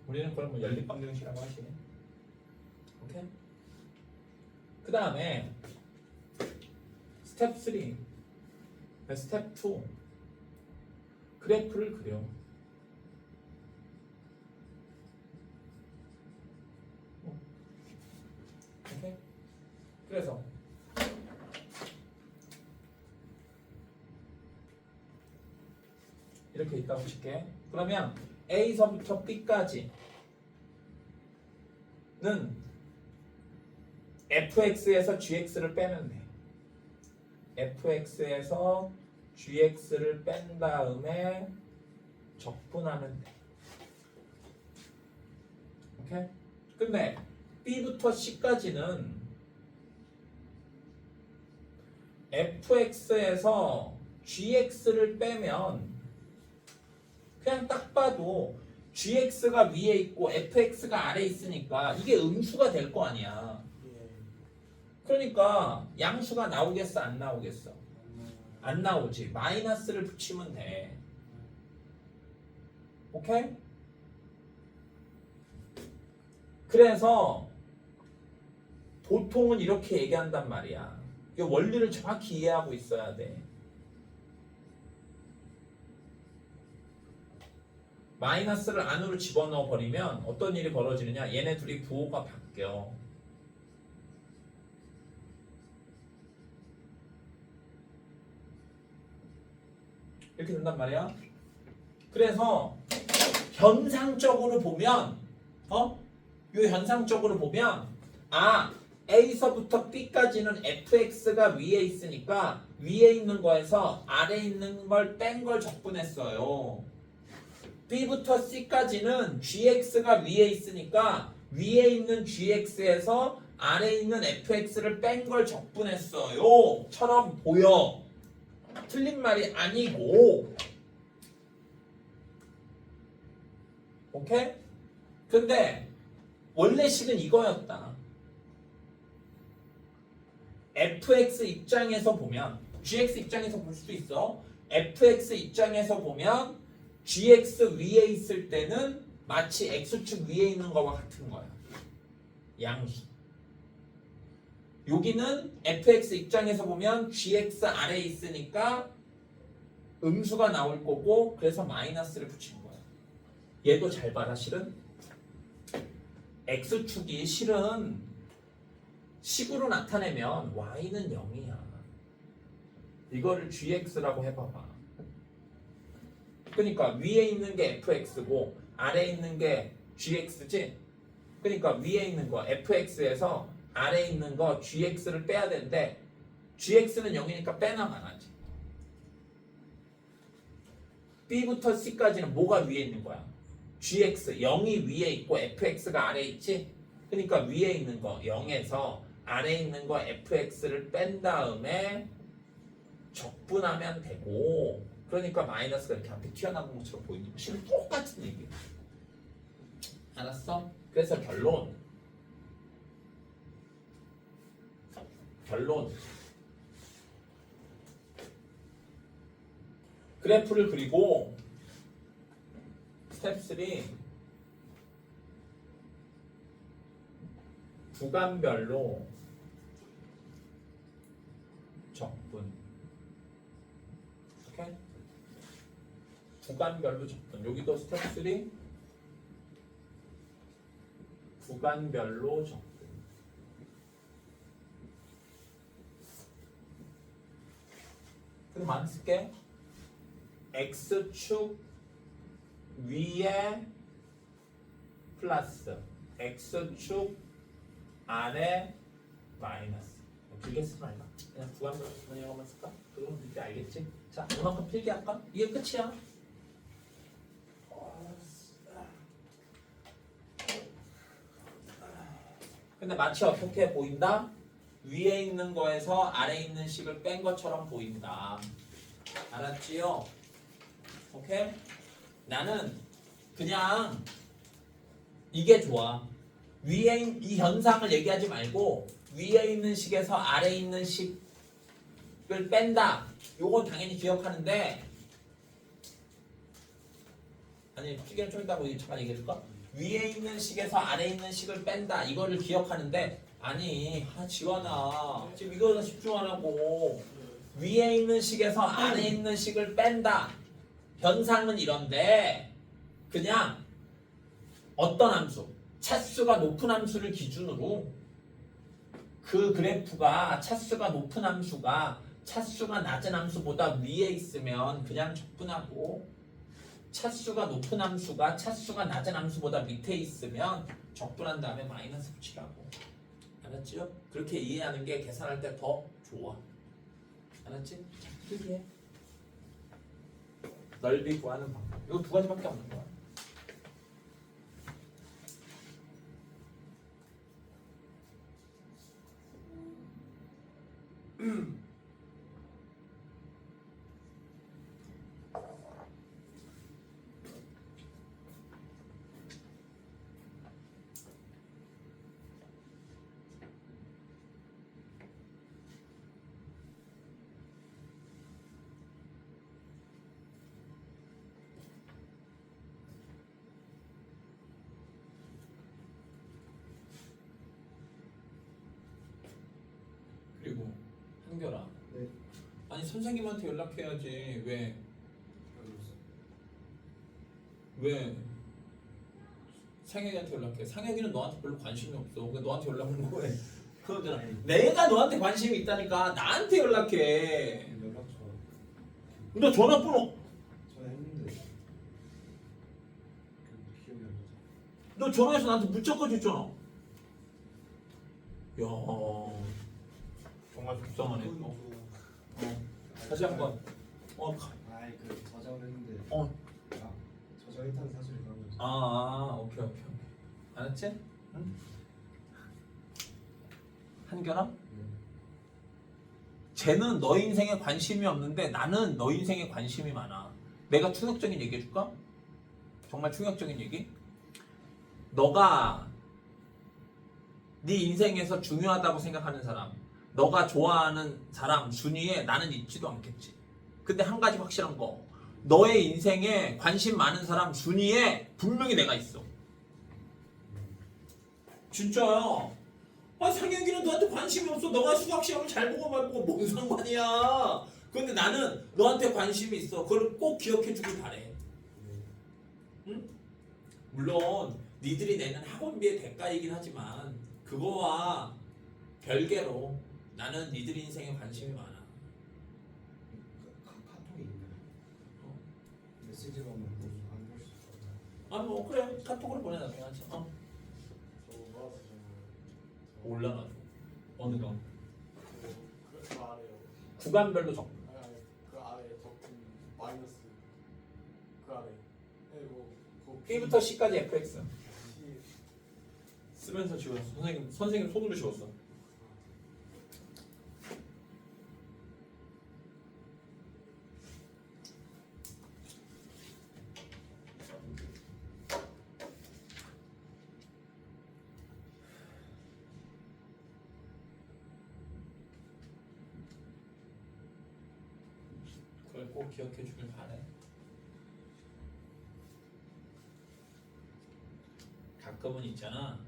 우리는 그걸 뭐 연립 방정식이라고 하시네. 오케이? 그 다음에 스텝 3, 스텝 2 그래프를 그려. 오케이? 그래서 이렇게 있다고 칠게. 그러면 A서부터 B까지는 fx에서 gx를 빼면 돼. fx에서 gx를 뺀 다음에 적분하면 돼. 오케이? 근데 B부터 C까지는 fx에서 gx를 빼면 그냥 딱 봐도 gx가 위에 있고 fx가 아래에 있으니까 이게 음수가 될 거 아니야. 예. 그러니까 양수가 나오겠어 안 나오겠어? 안 나오지. 마이너스를 붙이면 돼. 오케이? 그래서 보통은 이렇게 얘기한단 말이야. 이 원리를 정확히 이해하고 있어야 돼. 마이너스를 안으로 집어넣어 버리면 어떤 일이 벌어지느냐? 얘네 둘이 부호가 바뀌어. 이렇게 된단 말이야. 그래서 현상적으로 보면 요 현상적으로 보면 A서부터 B까지는 fx가 위에 있으니까 위에 있는 거에서 아래에 있는 걸 뺀 걸 적분했어요. B부터 C까지는 gx가 위에 있으니까 위에 있는 gx에서 아래에 있는 fx를 뺀 걸 적분했어요. 처럼 보여. 틀린 말이 아니고. 오케이? 근데 원래 식은 이거였다. fx 입장에서 보면 gx 입장에서 볼 수도 있어. fx 입장에서 보면 gx 위에 있을 때는 마치 x축 위에 있는 거와 같은 거야. 양수. 여기는 fx 입장에서 보면 gx 아래에 있으니까 음수가 나올 거고 그래서 마이너스를 붙인 거야. 얘도 잘 봐라. 실은 x축이 실은 식으로 나타내면 y는 0이야. 이거를 gx라고 해봐봐. 그러니까 위에 있는 게 fx고 아래에 있는 게 gx지. 그러니까 위에 있는 거 fx에서 아래에 있는 거 gx를 빼야 되는데 gx는 0이니까 빼나 마나지. B부터 C까지는 뭐가 위에 있는 거야? gx 0이 위에 있고 fx가 아래에 있지. 그러니까 위에 있는 거 0에서 아래에 있는 거 fx를 뺀 다음에 적분하면 되고, 그러니까 마이너스가 이렇게 앞에 튀어나온 것처럼 보이는 거. 실은 똑같은 얘기야. 알았어? 그래서 결론 그래프를 그리고 스텝 3 구간별로 적분. 오케이? 구간별로 적분. 여기도 스텝 3 구간별로 적분. 그럼 안 쓸게. X축 위에 플러스 x축 아래 마이너스. 길게 쓰지 말까? 그냥 구간으로 전형만 쓸까? 그러면 이제 알겠지? 자, 이만큼 필기 할까? 이게 끝이야. 근데 마치 어떻게 보인다? 위에 있는 거에서 아래에 있는 식을 뺀 것처럼 보인다. 알았지요? 오케이? 나는 그냥 이게 좋아. 위에 이 현상을 얘기하지 말고 위에 있는 식에서 아래에 있는 식을 뺀다. 요건 당연히 기억하는데 아니 필기는 좀 이따 잠깐 얘기해줄까? 위에 있는 식에서 아래에 있는 식을 뺀다. 이거를 기억하는데 아니 지원아 지금 이거는 집중하라고. 위에 있는 식에서 아래에 있는 식을 뺀다. 현상은 이런데 그냥 어떤 함수 차수가 높은 함수를 기준으로 그 그래프가 차수가 높은 함수가 차수가 낮은 함수보다 위에 있으면 그냥 적분하고 차수가 높은 함수가 차수가 낮은 함수보다 밑에 있으면 적분한 다음에 마이너스 붙이라고. 알았지요? 그렇게 이해하는 게 계산할 때 더 좋아. 알았지? 이해. 넓이 구하는 방법. 이거 두 가지밖에 없는 거야. 그리고 한결아. 네. 아니 선생님한테 연락해야지. 왜 상혁이한테 연락해? 상혁이는 너한테 별로 관심이 없어. 왜 너한테 연락하는 거야? 그거잖아. 내가 너한테 관심이 있다니까 나한테 연락해. 연락처 너 전화번호 전화했는데 기억이 안 나죠. 너 전화해서 나한테 문자까지 했잖아. 야 정말 불쌍하네. 다시 한번. 아이 그 저장을 했는데 어. 저장했다는 사실이 나온 거지. 오케이. 알았지? 응? 한결아? 네. 쟤는 너 인생에 관심이 없는데 나는 너 인생에 관심이 많아. 내가 충격적인 얘기 해줄까? 정말 충격적인 얘기? 너가 네 인생에서 중요하다고 생각하는 사람, 너가 좋아하는 사람 순위에 나는 있지도 않겠지. 근데 한 가지 확실한 거, 너의 인생에 관심 많은 사람 순위에 분명히 내가 있어. 진짜야. 상혁이는 너한테 관심이 없어. 너가 수학 시험을 잘 보고 말 보고 뭔 상관이야. 근데 나는 너한테 관심이 있어. 그걸 꼭 기억해 주길 바래. 응? 물론 니들이 내는 학원비의 대가이긴 하지만 그거와 별개로 나는 니들 인생에 관심이 많아. 카톡이 있나요? 메시지로 하면 안볼 수 있어요. 뭐 그래 카톡으로 보내놔도 괜찮지. 저 몰라서 몰라 나도. 어느 거? 그 아래요. 구간별로 적. 아니 그 아래 적금 마이너스 그 아래. 그리고 B부터 C까지 fx 쓰면서 지웠어. 선생님 손으로 지웠어. 그걸 꼭 기억해 주길 바래. 가끔은 있잖아.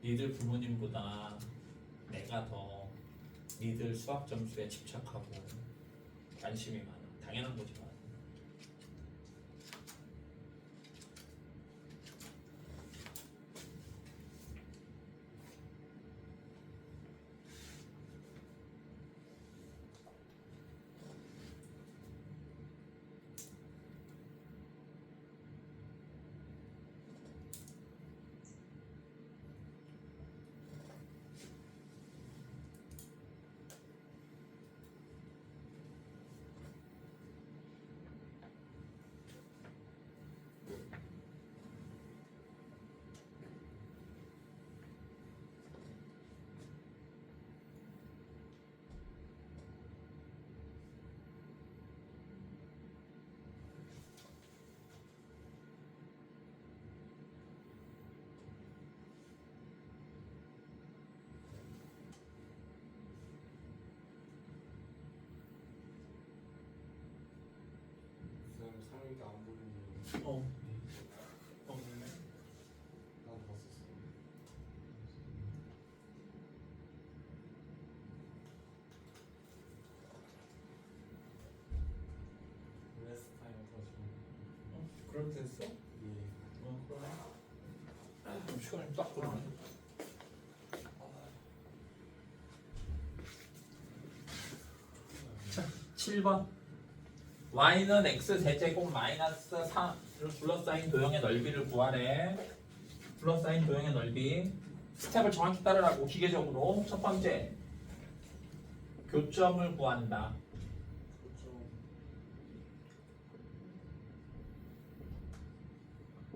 니들 부모님보다 내가 더 니들 수학 점수에 집착하고 관심이 많아. 당연한 거지만. 그렇게 됐어? 예. 그러네. 시간이 딱 그러네. 자, 7번. y는 x 세제곱 마이너스 4를 둘러싸인 도형의 넓이를 구하래. 둘러싸인 도형의 넓이. 스텝을 정확히 따르라고. 기계적으로. 첫 번째, 교점을 구한다.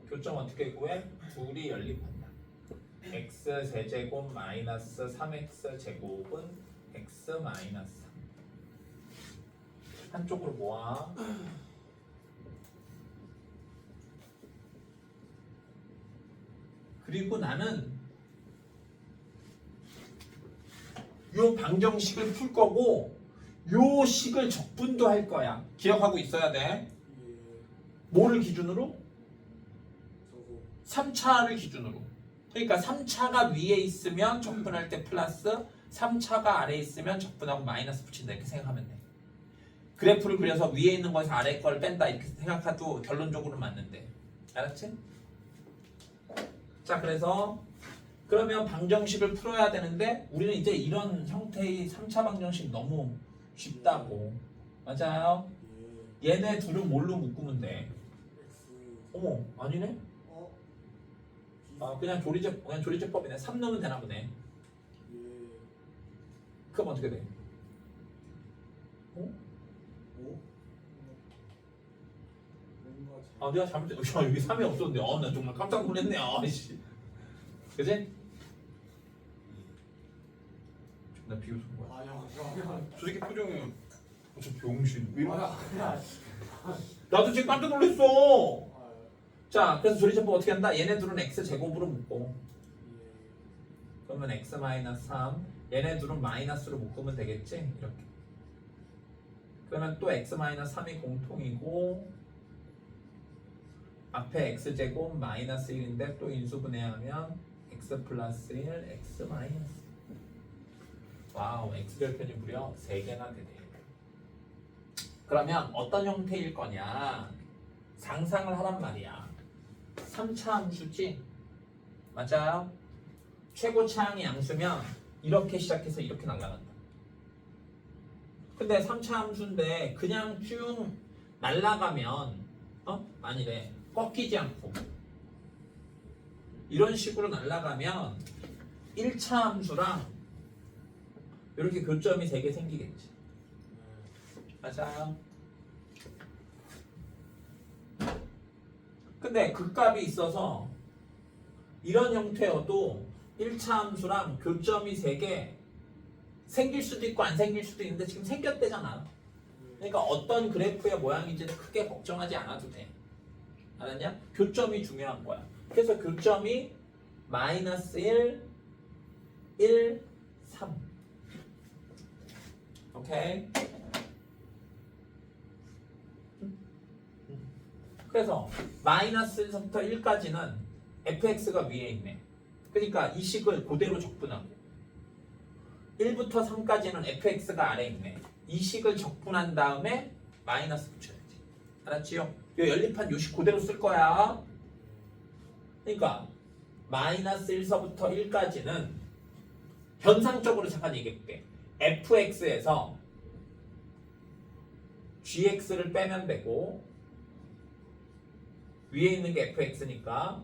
교점 어떻게 구해? 둘이 연립한다. x 세제곱 마이너스 3x 제곱은 x 마이너스 3. 한쪽으로 모아. 그리고 나는 요 방정식을 풀 거고 요 식을 적분도 할 거야. 기억하고 있어야 돼. 예. 뭐를 기준으로? 저거 3차를 기준으로. 그러니까 3차가 위에 있으면 적분할 때 플러스 3차가 아래에 있으면 적분하고 마이너스 붙인다 이렇게 생각하면 돼. 그래프를 그려서 위에 있는 거에서 아래 걸 뺀다 이렇게 생각해도 결론적으로 맞는데. 알았지? 자, 그래서 그러면 방정식을 풀어야 되는데 우리는 이제 이런 형태의 3차 방정식 너무 쉽다고. 맞아요? 예. 얘네 둘은 뭘로 묶으면 돼? X 어머, 아니네? 어? 아, 그냥 조리제법이네. 3 넣으면 되나 보네. 예. 그럼 어떻게 돼? 어? 오? 뭔가 아, 내가 잘못했. 야, 여기 3이 없었는데. 나 정말 깜짝 놀랐네. 아이씨. 그지? 나 비웃은 거야. 아니야. 저 새끼 표정이. 저 병신. 왜 이러- 아니야. 나도 지금 깜짝 놀랐어. 아, 자, 그래서 조리제법 어떻게 한다? 얘네들은 x 제곱으로 묶고. 예. 그러면 x 마이너스 3. 얘네들은 마이너스로 묶으면 되겠지? 이렇게. 그러면 또 x 마이너스 3이 공통이고 앞에 x 제곱 마이너스 1인데 또 인수분해하면 x 플러스 1, x 마이너스. 와우, x 별편이 무려 3개나 되네. 그러면 어떤 형태일 거냐? 상상을 하란 말이야. 3차 함수지? 맞아요? 최고차항이 양수면 이렇게 시작해서 이렇게 날아간다. 근데 3차 함수인데 그냥 쭉 날아가면 만일에 꺾이지 않고 이런 식으로 날아가면 1차 함수랑 이렇게 교점이 3개 생기겠지. 맞아요. 근데 그 값이 있어서 이런 형태여도 1차 함수랑 교점이 3개 생길 수도 있고 안 생길 수도 있는데 지금 생겼대잖아. 그러니까 어떤 그래프의 모양인지는 크게 걱정하지 않아도 돼. 알았냐? 교점이 중요한 거야. 그래서 교점이 마이너스 1, 1, 3. 오케이? 그래서 마이너스 1부터 1까지는 fx가 위에 있네. 그러니까 이 식을 그대로 적분하고 1부터 3까지는 fx가 아래에 있네. 이 식을 적분한 다음에 마이너스 붙여야지. 알았지요? 요 연립한 요식 그대로 쓸 거야. 그러니까 마이너스 1서부터 1까지는 변상적으로 잠깐 얘기해볼게. fx에서 gx를 빼면 되고 위에 있는 게 fx니까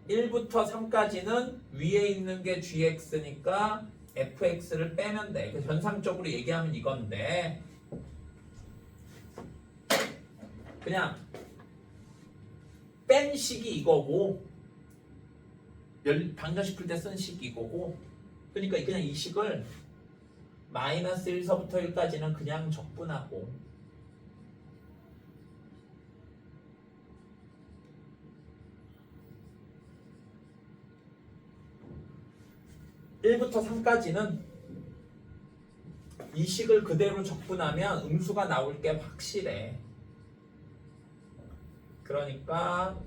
1부터 3까지는 위에 있는 게 gx니까 fx를 빼면 돼. 그래서 현상적으로 얘기하면 이건데 그냥 뺀 식이 이거고 방정식 풀 때 쓴 식이 이거고 그러니까 그냥 이 식을 마이너스 1서부터 1까지는 그냥 적분하고 1부터 3까지는 이 식을 그대로 적분하면 음수가 나올 게 확실해. 그러니까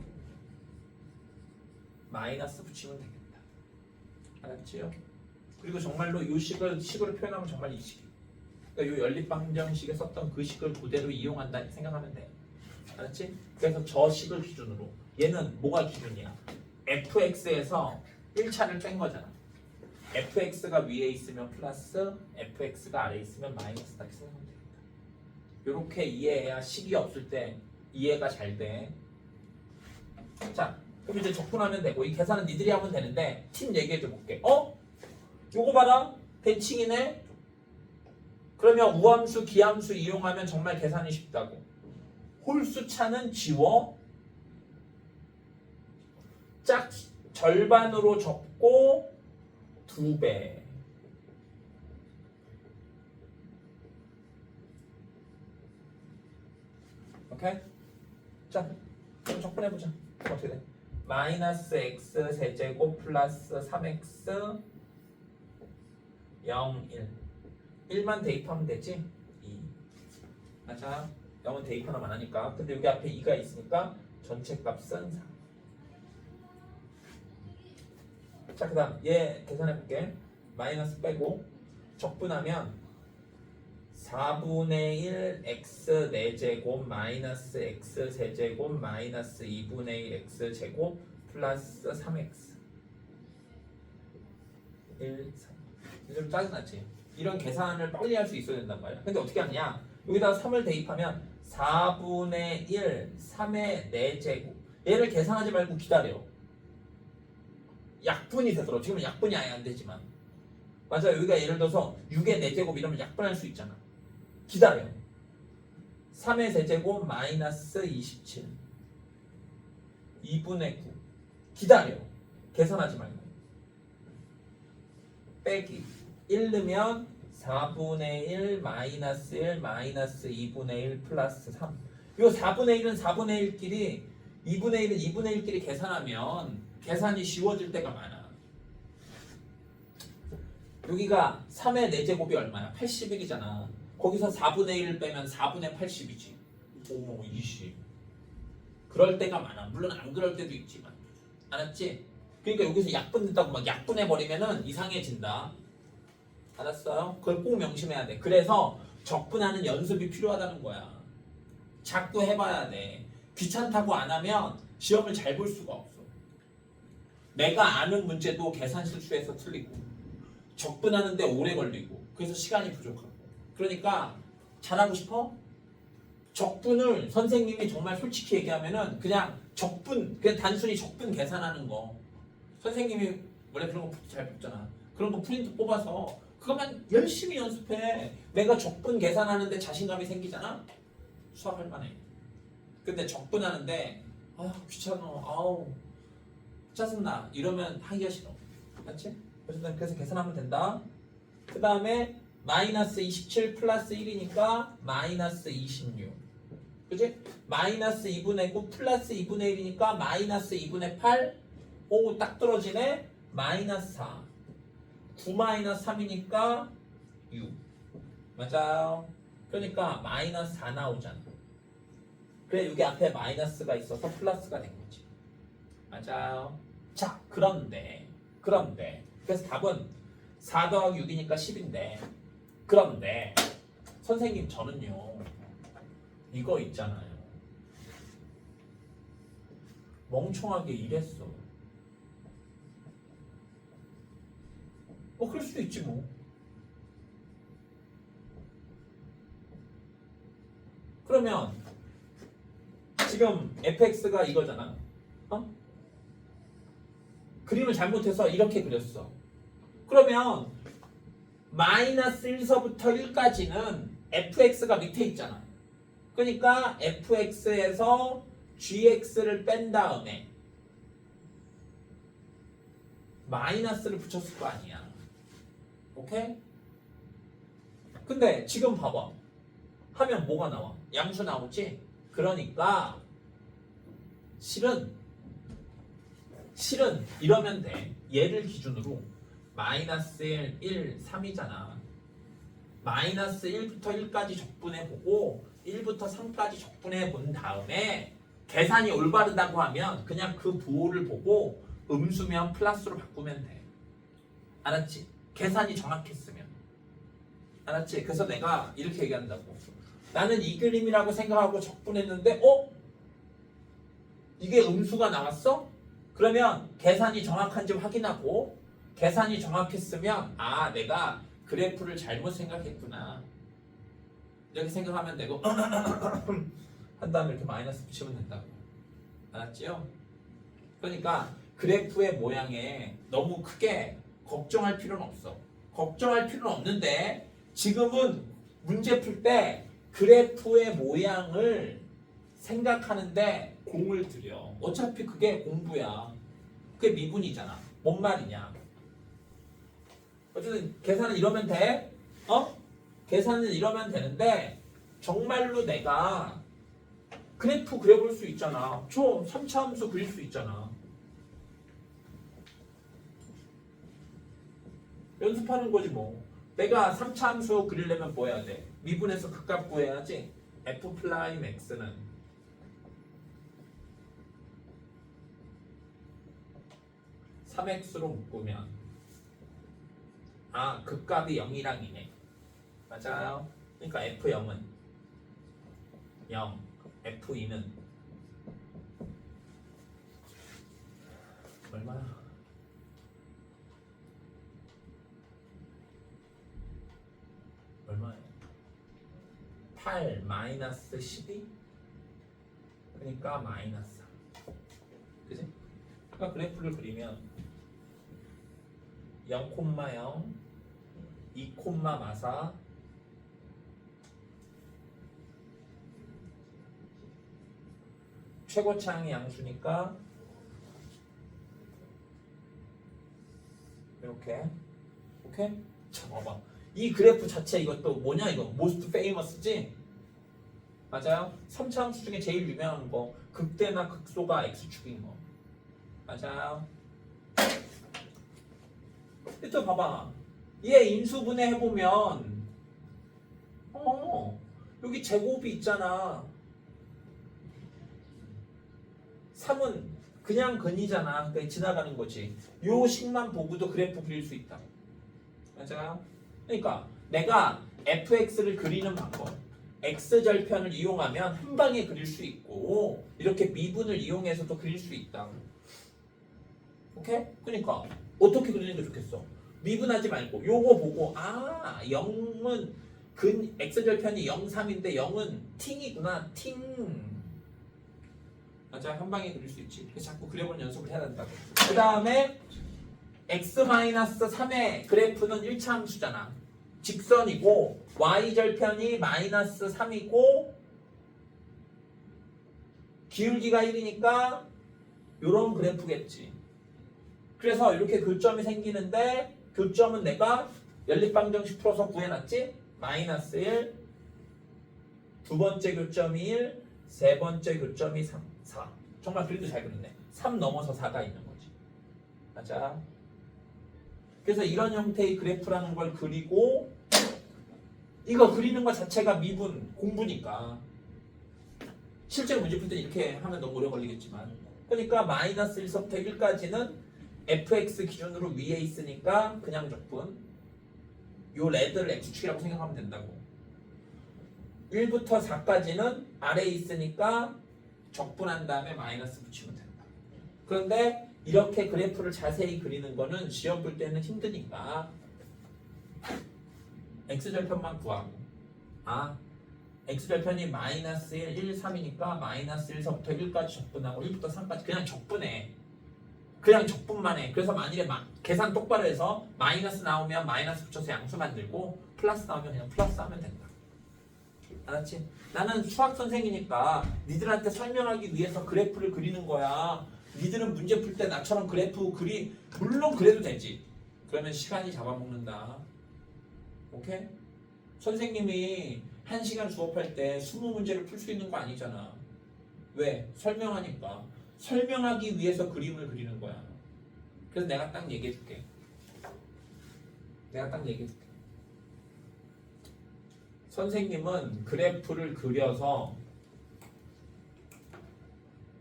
마이너스 붙이면 되겠다. 알았지요? 그리고 정말로 이 식으로 표현하면 정말 이 식이. 그러니까 이 연립방정식에 썼던 그 식을 그대로 이용한다 이렇게 생각하면 돼. 알았지? 그래서 저 식을 기준으로 얘는 뭐가 기준이야? fx에서 1차를 뺀 거잖아. fx가 위에 있으면 플러스 fx가 아래에 있으면 마이너스다 이렇게 생각하면 되겠다. 이렇게 이해해야 식이 없을 때 이해가 잘 돼. 자, 그럼 이제 적분하면 되고 이 계산은 니들이 하면 되는데 팀 얘기해줘 볼게. 요거 봐라. 대칭이네. 그러면 우함수, 기함수 이용하면 정말 계산이 쉽다고. 홀수차는 지워. 짝 절반으로 적고 2배. 오케이? 자, 그럼 적분해보자. 어떻게 돼? 마이너스 x 세제곱 플러스 3x 0, 1 1만 대입하면 되지? 2 맞아 0은 대입 하나만 하니까. 근데 여기 앞에 2가 있으니까 전체 값은 4. 자, 그 다음 얘 계산해볼게. 마이너스 빼고 적분하면 4분의 1 x 4제곱 마이너스 x 세제곱 마이너스 2분의 1 x 제곱 플러스 3x 1, 3. 좀 짜증나지? 이런 계산을 빨리 할 수 있어야 된단 말이야. 근데 어떻게 하느냐? 여기다가 3을 대입하면 4분의 1 3의 4제곱. 얘를 계산하지 말고 기다려. 약분이 되도록. 지금은 약분이 아예 안 되지만 맞아. 여기가 예를 들어서 6의 4제곱 이러면 약분할 수 있잖아. 기다려. 3의 세제곱 마이너스 27 2분의 9 기다려. 계산하지 말고 빼기 1 넣으면 4분의 1 마이너스 1 마이너스 2분의 1 플러스 3. 요 4분의 1은 4분의 1끼리 2분의 1은 2분의 1끼리 계산하면 계산이 쉬워질 때가 많아. 여기가 3의 4제곱이 얼마야? 81이잖아. 거기서 4분의 1을 빼면 4분의 80이지. 오, 20. 그럴 때가 많아. 물론 안 그럴 때도 있지만. 알았지? 그러니까 여기서 약분된다고 막 약분해버리면은 이상해진다. 알았어요? 그걸 꼭 명심해야 돼. 그래서 적분하는 연습이 필요하다는 거야. 자꾸 해봐야 돼. 귀찮다고 안 하면 시험을 잘 볼 수가 없어. 내가 아는 문제도 계산 실수해서 틀리고 적분하는데 오래 걸리고 그래서 시간이 부족하고. 그러니까 잘하고 싶어? 적분을 선생님이 정말 솔직히 얘기하면은 그냥 적분, 그냥 단순히 적분 계산하는 거. 선생님이 원래 그런 거 잘 뽑잖아. 그런 거 프린트 뽑아서 그것만 열심히 연습해. 내가 적분 계산하는데 자신감이 생기잖아? 수학할 만해. 근데 적분하는데 귀찮아. 아우 짜증나. 이러면 하기가 싫어. 맞지? 그래서 계산하면 된다. 그 다음에 마이너스 27 플러스 1이니까 마이너스 26. 그치? 마이너스 2분의 9 플러스 2분의 1이니까 마이너스 2분의 8. 오, 딱 떨어지네. 마이너스 4. 9 마이너스 3이니까 6. 맞아요. 그러니까 마이너스 4 나오잖아. 그래, 여기 앞에 마이너스가 있어서 플러스가 된 거지. 맞아요. 자, 그런데 그래서 답은 4 더하기 6이니까 10인데 그런데 선생님 저는요 이거 있잖아요. 멍청하게 이랬어. 그럴 수도 있지 뭐. 그러면 지금 fx가 이거잖아. 그림을 잘못해서 이렇게 그렸어. 그러면 마이너스 1서부터 1까지는 fx가 밑에 있잖아. 그러니까 fx에서 gx를 뺀 다음에 마이너스를 붙였을 거 아니야. 오케이? 근데 지금 봐봐. 하면 뭐가 나와? 양수 나오지? 그러니까 실은 이러면 돼. 얘를 기준으로 마이너스 1, 1, 3이잖아. 마이너스 1부터 1까지 적분해보고 1부터 3까지 적분해본 다음에 계산이 올바르다고 하면 그냥 그 부호를 보고 음수면 플러스로 바꾸면 돼. 알았지? 계산이 정확했으면. 알았지? 그래서 내가 이렇게 얘기한다고. 나는 이 그림이라고 생각하고 적분했는데 이게 음수가 나왔어? 그러면 계산이 정확한지 확인하고 계산이 정확했으면 내가 그래프를 잘못 생각했구나 이렇게 생각하면 되고 한 다음에 이렇게 마이너스 붙이면 된다고. 알았지요? 그러니까 그래프의 모양에 너무 크게 걱정할 필요는 없어. 걱정할 필요는 없는데 지금은 문제 풀 때 그래프의 모양을 생각하는데 공을 들여. 어차피 그게 공부야. 그게 미분이잖아. 뭔 말이냐? 어쨌든 계산은 이러면 돼. 계산은 이러면 되는데 정말로 내가 그래프 그려볼 수 있잖아. 3차 함수 그릴 수 있잖아. 연습하는 거지 뭐. 내가 3차 함수 그리려면 뭐 해야 돼? 미분에서 극값 구해야지. f 프라임 x는 3x로 묶으면 극값이 0이랑 2네. 맞아요. 그러니까 f0은 0, f2는 얼마야? 얼마예요? 8 마이너스 12? 그러니까 마이너스 4. 그지? 그러니까 그래프를 그리면 0,0 2, 마사 최고차항이 양수니까 이렇게. 오케이? 자 봐봐. 이 그래프 자체 이것도 뭐냐 이거 most famous지? 맞아요? 3차 함수 중에 제일 유명한 거 극대나 극소가 x축인 거 맞아요? 또 봐봐. 얘 인수분해 해보면 여기 제곱이 있잖아. 3은 그냥 근이잖아. 그러니까 지나가는 거지. 요 식만 보고도 그래프 그릴 수 있다. 맞아요? 그러니까 내가 fx를 그리는 방법 x절편을 이용하면 한 방에 그릴 수 있고 이렇게 미분을 이용해서도 그릴 수 있다. 오케이? 그러니까 어떻게 그리는 게 좋겠어? 미분하지 말고 요거 보고 0은 x절편이 0, 3인데 0은 팅이구나. 팅. 맞아. 한 방에 그릴 수 있지. 그래서 자꾸 그려보는 연습을 해야 된다고. 그 다음에 x-3의 그래프는 1차 함수잖아. 직선이고 y절편이 마이너스 3이고 기울기가 1이니까 요런 그래프겠지. 그래서 이렇게 교점이 생기는데 교점은 내가 연립방정식 풀어서 구해놨지? 마이너스 1 두 번째 교점이 1 세 번째 교점이 3, 4 정말 그림도 잘 그렸네. 3 넘어서 4가 있는 거지. 맞아. 그래서 이런 형태의 그래프라는 걸 그리고 이거 그리는 것 자체가 미분 공부니까 실제로 문제 풀 때 이렇게 하면 너무 오래 걸리겠지만 그러니까 마이너스 1서부터 1까지는 fx 기준으로 위에 있으니까 그냥 적분 요 레드를 x축이라고 생각하면 된다고. 1부터 4까지는 아래에 있으니까 적분한 다음에 마이너스 붙이면 된다. 그런데 이렇게 그래프를 자세히 그리는 거는 시험 볼 때는 힘드니까 x절편만 구하고 x절편이 마이너스 1, 1, 3이니까 마이너스 1서부터 1까지 적분하고 1부터 3까지 그냥 적분해. 그냥 적분만 해. 그래서 만일에 계산 똑바로 해서 마이너스 나오면 마이너스 붙여서 양수 만들고 플러스 나오면 그냥 플러스 하면 된다. 알았지? 나는 수학 선생이니까 니들한테 설명하기 위해서 그래프를 그리는 거야. 니들은 문제 풀 때 나처럼 그래프 물론 그래도 되지. 그러면 시간이 잡아먹는다. 오케이? 선생님이 1시간 수업할 때 20문제를 풀 수 있는 거 아니잖아. 왜? 설명하니까. 설명하기 위해서 그림을 그리는 거야. 그래서 내가 딱 얘기해줄게. 선생님은 그래프를 그려서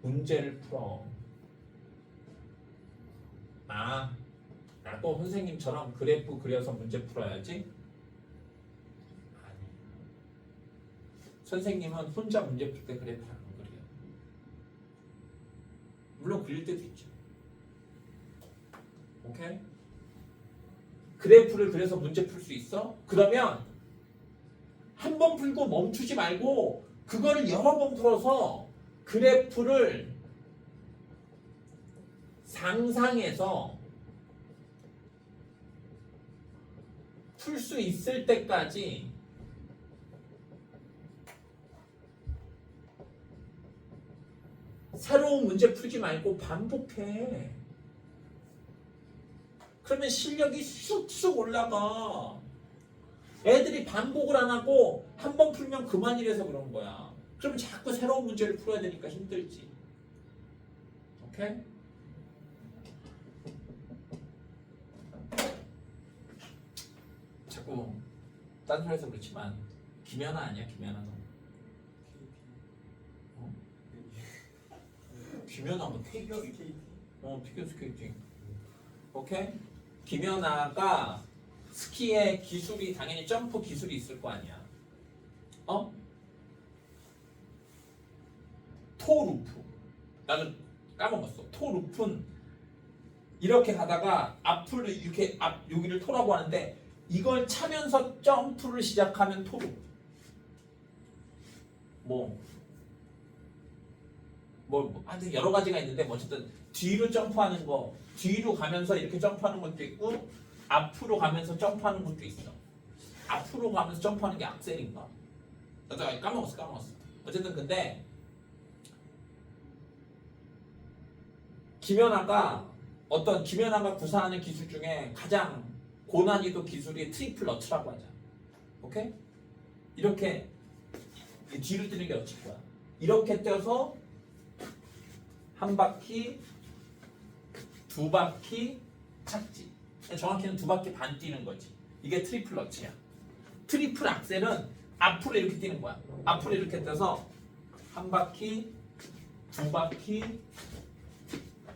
문제를 풀어. 나도 선생님처럼 그래프 그려서 문제 풀어야지. 선생님은 혼자 문제 풀 때 그래프를 안 그려요. 물론 그릴 때도 있죠. 오케이? 그래프를 그려서 문제 풀 수 있어? 그러면 한 번 풀고 멈추지 말고 그거를 여러 번 풀어서 그래프를 상상해서 풀 수 있을 때까지 새로운 문제 풀지 말고 반복해. 그러면 실력이 쑥쑥 올라가. 애들이 반복을 안 하고 한 번 풀면 그만이라서 그런 거야. 그럼 자꾸 새로운 문제를 풀어야 되니까 힘들지. 오케이? 자꾸 딴소리해서 그렇지만 김연아 아니야? 김연아 너. 어? 김연아 너 피겨 스케이팅. 피겨스케이팅. 오케이? 김연아가 스키의 기술이 당연히 점프 기술이 있을 거 아니야. 어? 토루프. 나도 까먹었어. 토루프는 이렇게 가다가 앞을 이렇게 여기를 토라고 하는데 이걸 차면서 점프를 시작하면 토루프. 하여튼 여러 가지가 있는데 어쨌든 뒤로 점프하는 거, 뒤로 가면서 이렇게 점프하는 것도 있고 앞으로 가면서 점프하는 것도 있어. 앞으로 가면서 점프하는 게 악셀인가? 나도 까먹었어. 어쨌든 근데 김연아가 구사하는 기술 중에 가장 고난이도 기술이 트리플 너츠라고 하자. 오케이? 이렇게 뒤로 뛰는 게 어쩔 거야. 이렇게 뛰어서 한 바퀴, 두 바퀴 착지. 정확히는 두 바퀴 반 뛰는 거지. 이게 트리플 너츠야. 트리플 악셀은 앞으로 이렇게 뛰는 거야. 앞으로 이렇게 뛰어서 한 바퀴, 두 바퀴,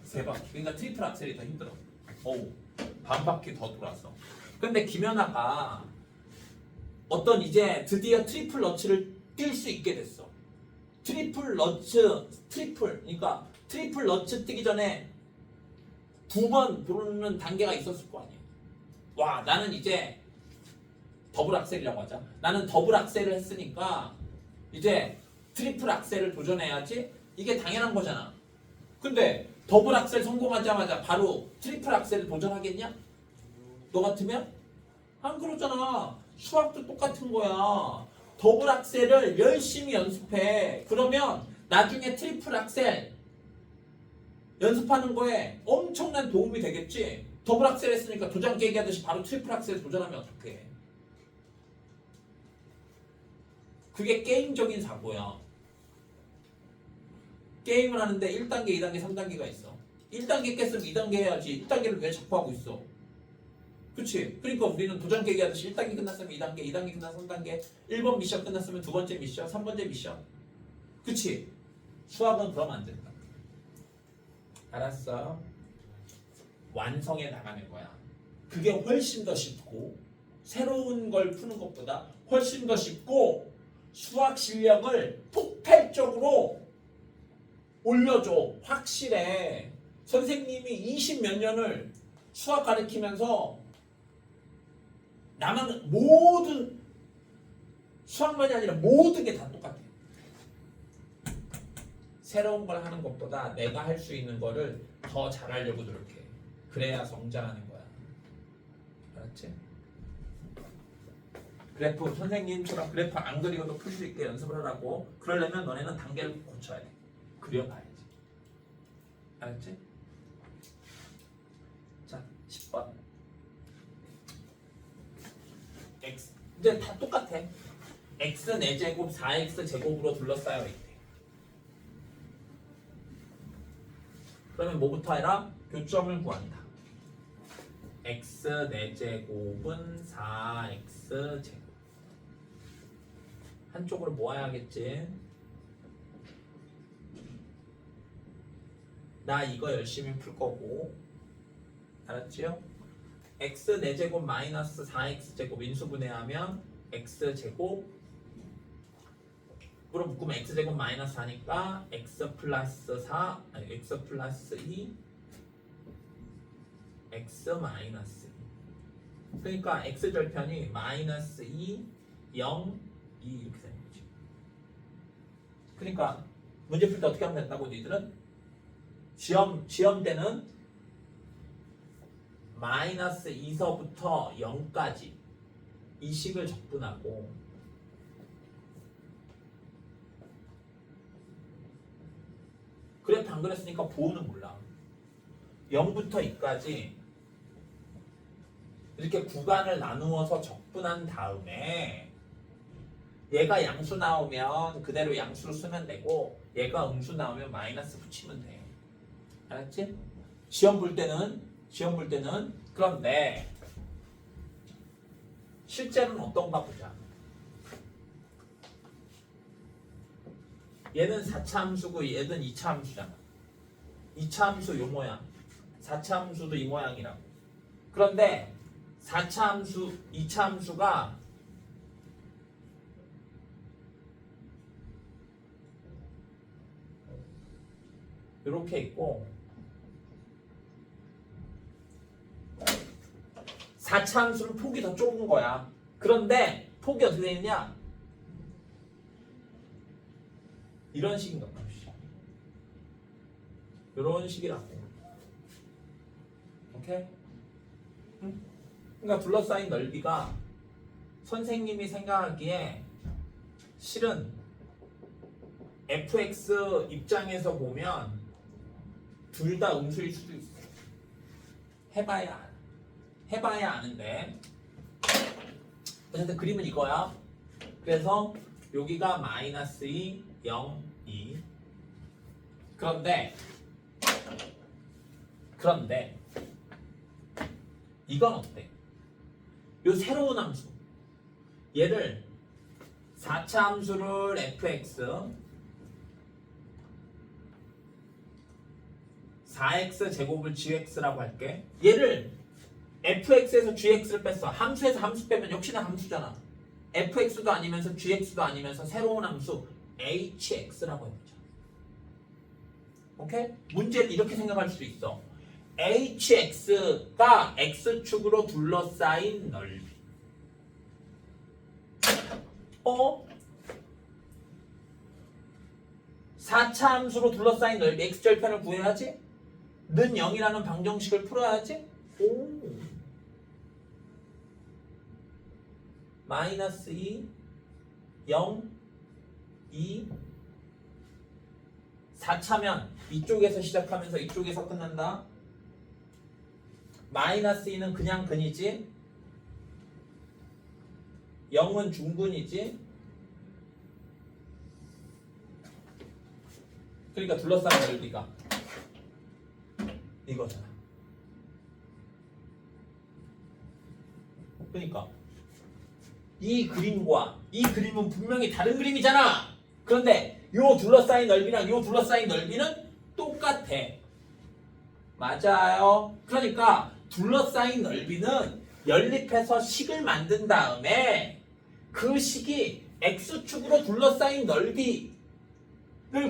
세 바퀴. 그러니까 트리플 악셀이 더 힘들어. 반 바퀴 더 돌아서. 근데 김연아가 이제 드디어 트리플 너츠를 뛸 수 있게 됐어. 트리플 너츠 뛰기 전에 두 번 도는 단계가 있었을 거 아니야. 와, 나는 이제 더블 악셀이라고 하자. 나는 더블 악셀을 했으니까 이제 트리플 악셀을 도전해야지. 이게 당연한 거잖아. 근데 더블 악셀 성공하자마자 바로 트리플 악셀을 도전하겠냐? 너 같으면? 안 그러잖아. 수학도 똑같은 거야. 더블 악셀을 열심히 연습해. 그러면 나중에 트리플 악셀 연습하는 거에 엄청난 도움이 되겠지. 더블 악셀 했으니까 도장 깨기 하듯이 바로 트리플 악셀 도전하면 어떡해. 그게 게임적인 사고야. 게임을 하는데 1단계, 2단계, 3단계가 있어. 1단계 깼으면 2단계 해야지. 1단계를 왜 자꾸 하고 있어? 그치? 그러니까 우리는 도장 깨기 하듯이 1단계 끝났으면 2단계, 2단계 끝났으면 3단계, 1번 미션 끝났으면 두 번째 미션, 3번째 미션. 그치? 수학은 그러면 안 된다. 알았어? 완성해 나가는 거야. 그게 훨씬 더 쉽고 새로운 걸 푸는 것보다 훨씬 더 쉽고 수학 실력을 폭발적으로 올려줘. 확실해. 선생님이 20 몇 년을 수학 가르치면서 나만 모든 수학만이 아니라 모든 게 다 똑같아. 새로운 걸 하는 것보다 내가 할 수 있는 거를 더 잘하려고 노력해. 그래야 성장하는 거야. 알았지? 그래프 선생님처럼 그래프 안 그리고도 풀 수 있게 연습을 하라고. 그러려면 너네는 단계를 고쳐야 돼. 그려봐야지. 알았지? 자, 10번. x 이제 다 똑같아. x 4제곱 4x 제곱으로 둘러싸여 있대. 그러면 뭐부터 해라? 교점을 구한다. x 4제곱은 4x 제곱. 한쪽으로 모아야겠지. 나 이거 열심히 풀 거고. 알았지요? x 4제곱 마이너스 4x 제곱 인수분해하면 x 제곱 으로 묶으면 x제곱 마이너스 4니까 x 플러스 4 아니 x 플러스 2 x 마이너스 2 그러니까 x 절편이 마이너스 2 0 2 이렇게 되는 거지. 그러니까 문제 풀 때 어떻게 하면 된다고 니들은 시험 때는 마이너스 2서부터 0까지 이 식을 적분하고 그래프 안 그렸으니까 보호는 몰라. 0부터 2까지 이렇게 구간을 나누어서 적분한 다음에 얘가 양수 나오면 그대로 양수로 쓰면 되고 얘가 음수 나오면 마이너스 붙이면 돼. 알았지? 시험 볼 때는 그런데 실제로는 어떤가 보자. 얘는 4차 함수고 얘는 2차 함수잖아. 2차 함수 요 모양, 4차 함수도 이 모양이라고. 그런데 4차 함수, 2차 함수가 이렇게 있고 4차 함수는 폭이 더 좁은 거야. 그런데 폭이 어떻게 되느냐? 이런 식인가 봐. 이런 식이라고. 오케이? 응? 그러니까 둘러싸인 넓이가 선생님이 생각하기에 실은 fx 입장에서 보면 둘 다 음수일 수도 있어. 해봐야 아는데 어쨌든 그림은 이거야. 그래서 여기가 마이너스 2, 0, 2 그런데 이건 어때? 요 새로운 함수 얘를 4차 함수를 fx 4x 제곱을 gx라고 할게. 얘를 fx에서 gx를 뺐어. 함수에서 함수 빼면 역시나 함수잖아. fx도 아니면서 gx도 아니면서 새로운 함수 hx라고 해보자. 오케이? 문제를 이렇게 생각할 수도 있어. hx가 x축으로 둘러싸인 넓이. 4차 함수로 둘러싸인 넓이 x절편을 구해야지. 는 0이라는 방정식을 풀어야지. 마이너스 2, 0, 2 4차면 이쪽에서 시작하면서 이쪽에서 끝난다. 마이너스 2는 그냥 근이지. 0은 중근이지. 그러니까 둘러싸인 넓이가 이거잖아. 그러니까 이 그림과 이 그림은 분명히 다른 그림이잖아. 그런데 요 둘러싸인 넓이랑 요 둘러싸인 넓이는 똑같아. 맞아요. 그러니까 둘러싸인 넓이는 연립해서 식을 만든 다음에 그 식이 x축으로 둘러싸인 넓이를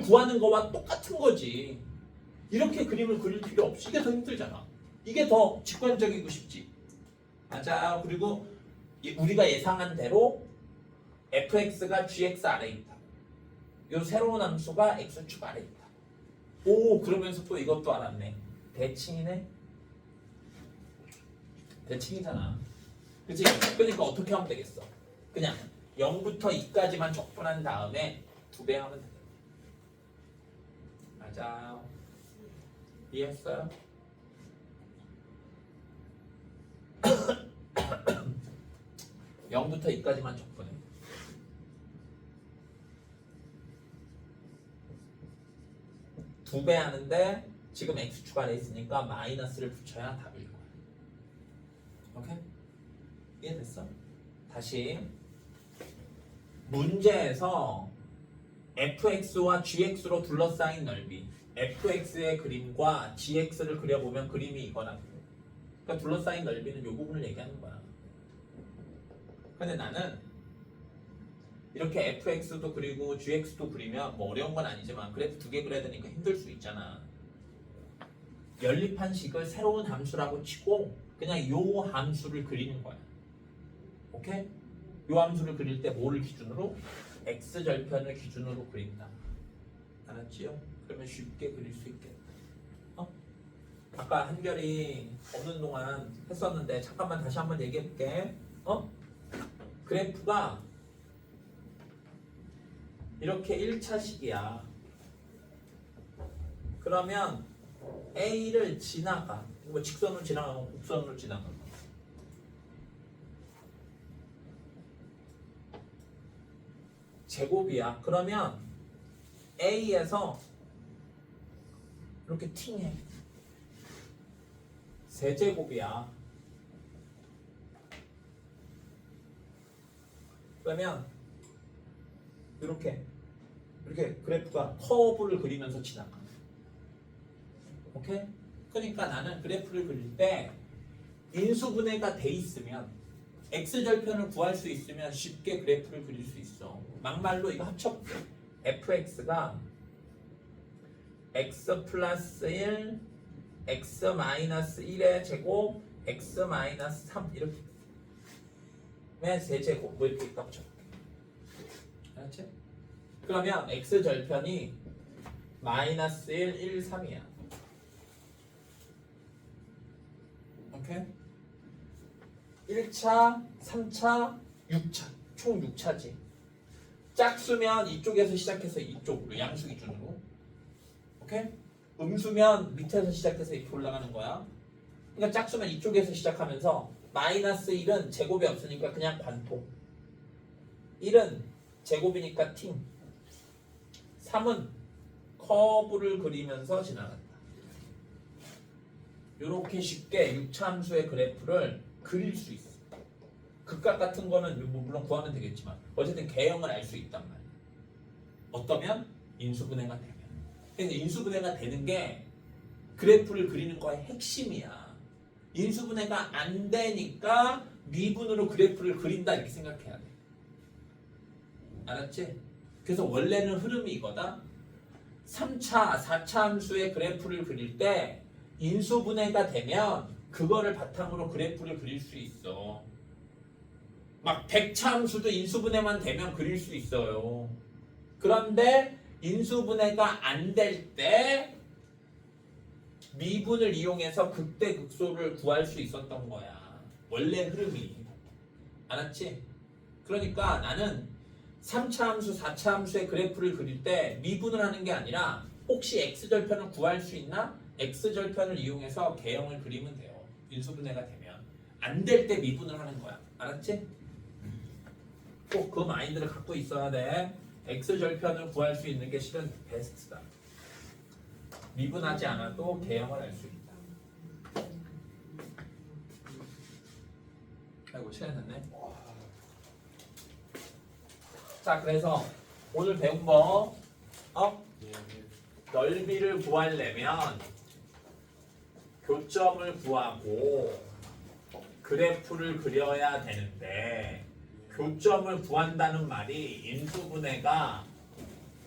구하는 거와 똑같은 거지. 이렇게 그림을 그릴 필요 없이 이게 더 힘들잖아. 이게 더 직관적이고 쉽지. 맞아요. 그리고 우리가 예상한 대로 fx가 gx 아래에 있다. 요 새로운 함수가 x축 아래에 있다. 오, 그러면서 또 이것도 알았네. 대칭이네. 대칭이잖아. 그치? 그러니까 어떻게 하면 되겠어? 그냥 0부터 2까지만 적분한 다음에 2배 하면 되겠다. 맞아요. 이해했어요? (0부터 2까지만) 적분해. 두 배 하는데 지금 x축 아래 있으니까 마이너스를 붙여야 답일 거야. 오케이? 이해됐어? 다시 문제에서 fx와 gx로 둘러싸인 넓이 fx의 그림과 gx를 그려보면 그림이 이거라고. 그러니까 둘러싸인 넓이는 이 부분을 얘기하는 거야. 근데 나는 이렇게 fx도 그리고 gx도 그리면 뭐 어려운 건 아니지만 그래프 두 개 그려야 되니까 힘들 수 있잖아. 연립한 식을 새로운 함수라고 치고 그냥 요 함수를 그리는 거야. 오케이? 요 함수를 그릴 때 뭐를 기준으로? x절편을 기준으로 그린다. 알았지요? 그러면 쉽게 그릴 수 있겠다. 아까 한결이 없는 동안 했었는데 잠깐만 다시 한번 얘기해 볼게. 그래프가 이렇게 1차식이야. 그러면 A를 지나가. 뭐 직선으로 지나가고 곡선으로 지나가. 제곱이야. 그러면 A에서 이렇게 팅해. 세제곱이야. 그러면 이렇게 그래프가 커브를 그리면서 지나가. 오케이? 그러니까 나는 그래프를 그릴 때 인수분해가 돼 있으면 x절편을 구할 수 있으면 쉽게 그래프를 그릴 수 있어. 막말로 이거 합쳐볼게. fx가 x 플러스 1 x 마이너스 1의 제곱 x 마이너스 3 이렇게 왜 세제곱 뭐 이렇게 합쳐볼게. 알았지? 그러면 x절편이 마이너스 1, 1, 3이야. 오케이? 1차, 3차, 6차 총 6차지. 짝수면 이쪽에서 시작해서 이쪽으로 양수 기준으로. 오케이? 음수면 밑에서 시작해서 이렇게 올라가는 거야. 그러니까 짝수면 이쪽에서 시작하면서 마이너스 1은 제곱이 없으니까 그냥 관통. 1은 제곱이니까 팅. 3은 커브를 그리면서 지나간다. 이렇게 쉽게 6차 함수의 그래프를 그릴 수 있어. 극각 같은 거는 물론 구하면 되겠지만 어쨌든 개형을 알 수 있단 말이야. 어떠면? 인수분해가 되면. 그래서 인수분해가 되는 게 그래프를 그리는 거의 핵심이야. 인수분해가 안 되니까 미분으로 그래프를 그린다 이렇게 생각해야 돼. 알았지? 그래서 원래는 흐름이 이거다. 3차, 4차 함수의 그래프를 그릴 때 인수분해가 되면 그거를 바탕으로 그래프를 그릴 수 있어. 막 100차 함수도 인수분해만 되면 그릴 수 있어요. 그런데 인수분해가 안 될 때 미분을 이용해서 극대극소를 구할 수 있었던 거야. 원래 흐름이. 알았지? 그러니까 나는 3차 함수, 4차 함수의 그래프를 그릴 때 미분을 하는 게 아니라 혹시 x절편을 구할 수 있나? x절편을 이용해서 개형을 그리면 돼요. 인수분해가 되면. 안 될 때 미분을 하는 거야. 알았지? 꼭 그 마인드를 갖고 있어야 돼. x절편을 구할 수 있는 게 실은 베스트다. 미분하지 않아도 개형을 할 수 있다. 아이고 시간이 됐네. 자, 그래서 오늘 배운 거 넓이를 구하려면 교점을 구하고 그래프를 그려야 되는데 교점을 구한다는 말이 인수분해가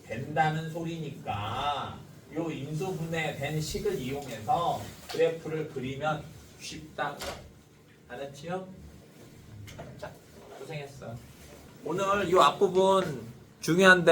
된다는 소리니까 요 인수분해 된 식을 이용해서 그래프를 그리면 쉽다. 알았지요? 자, 고생했어. 오늘 이 앞부분 중요한데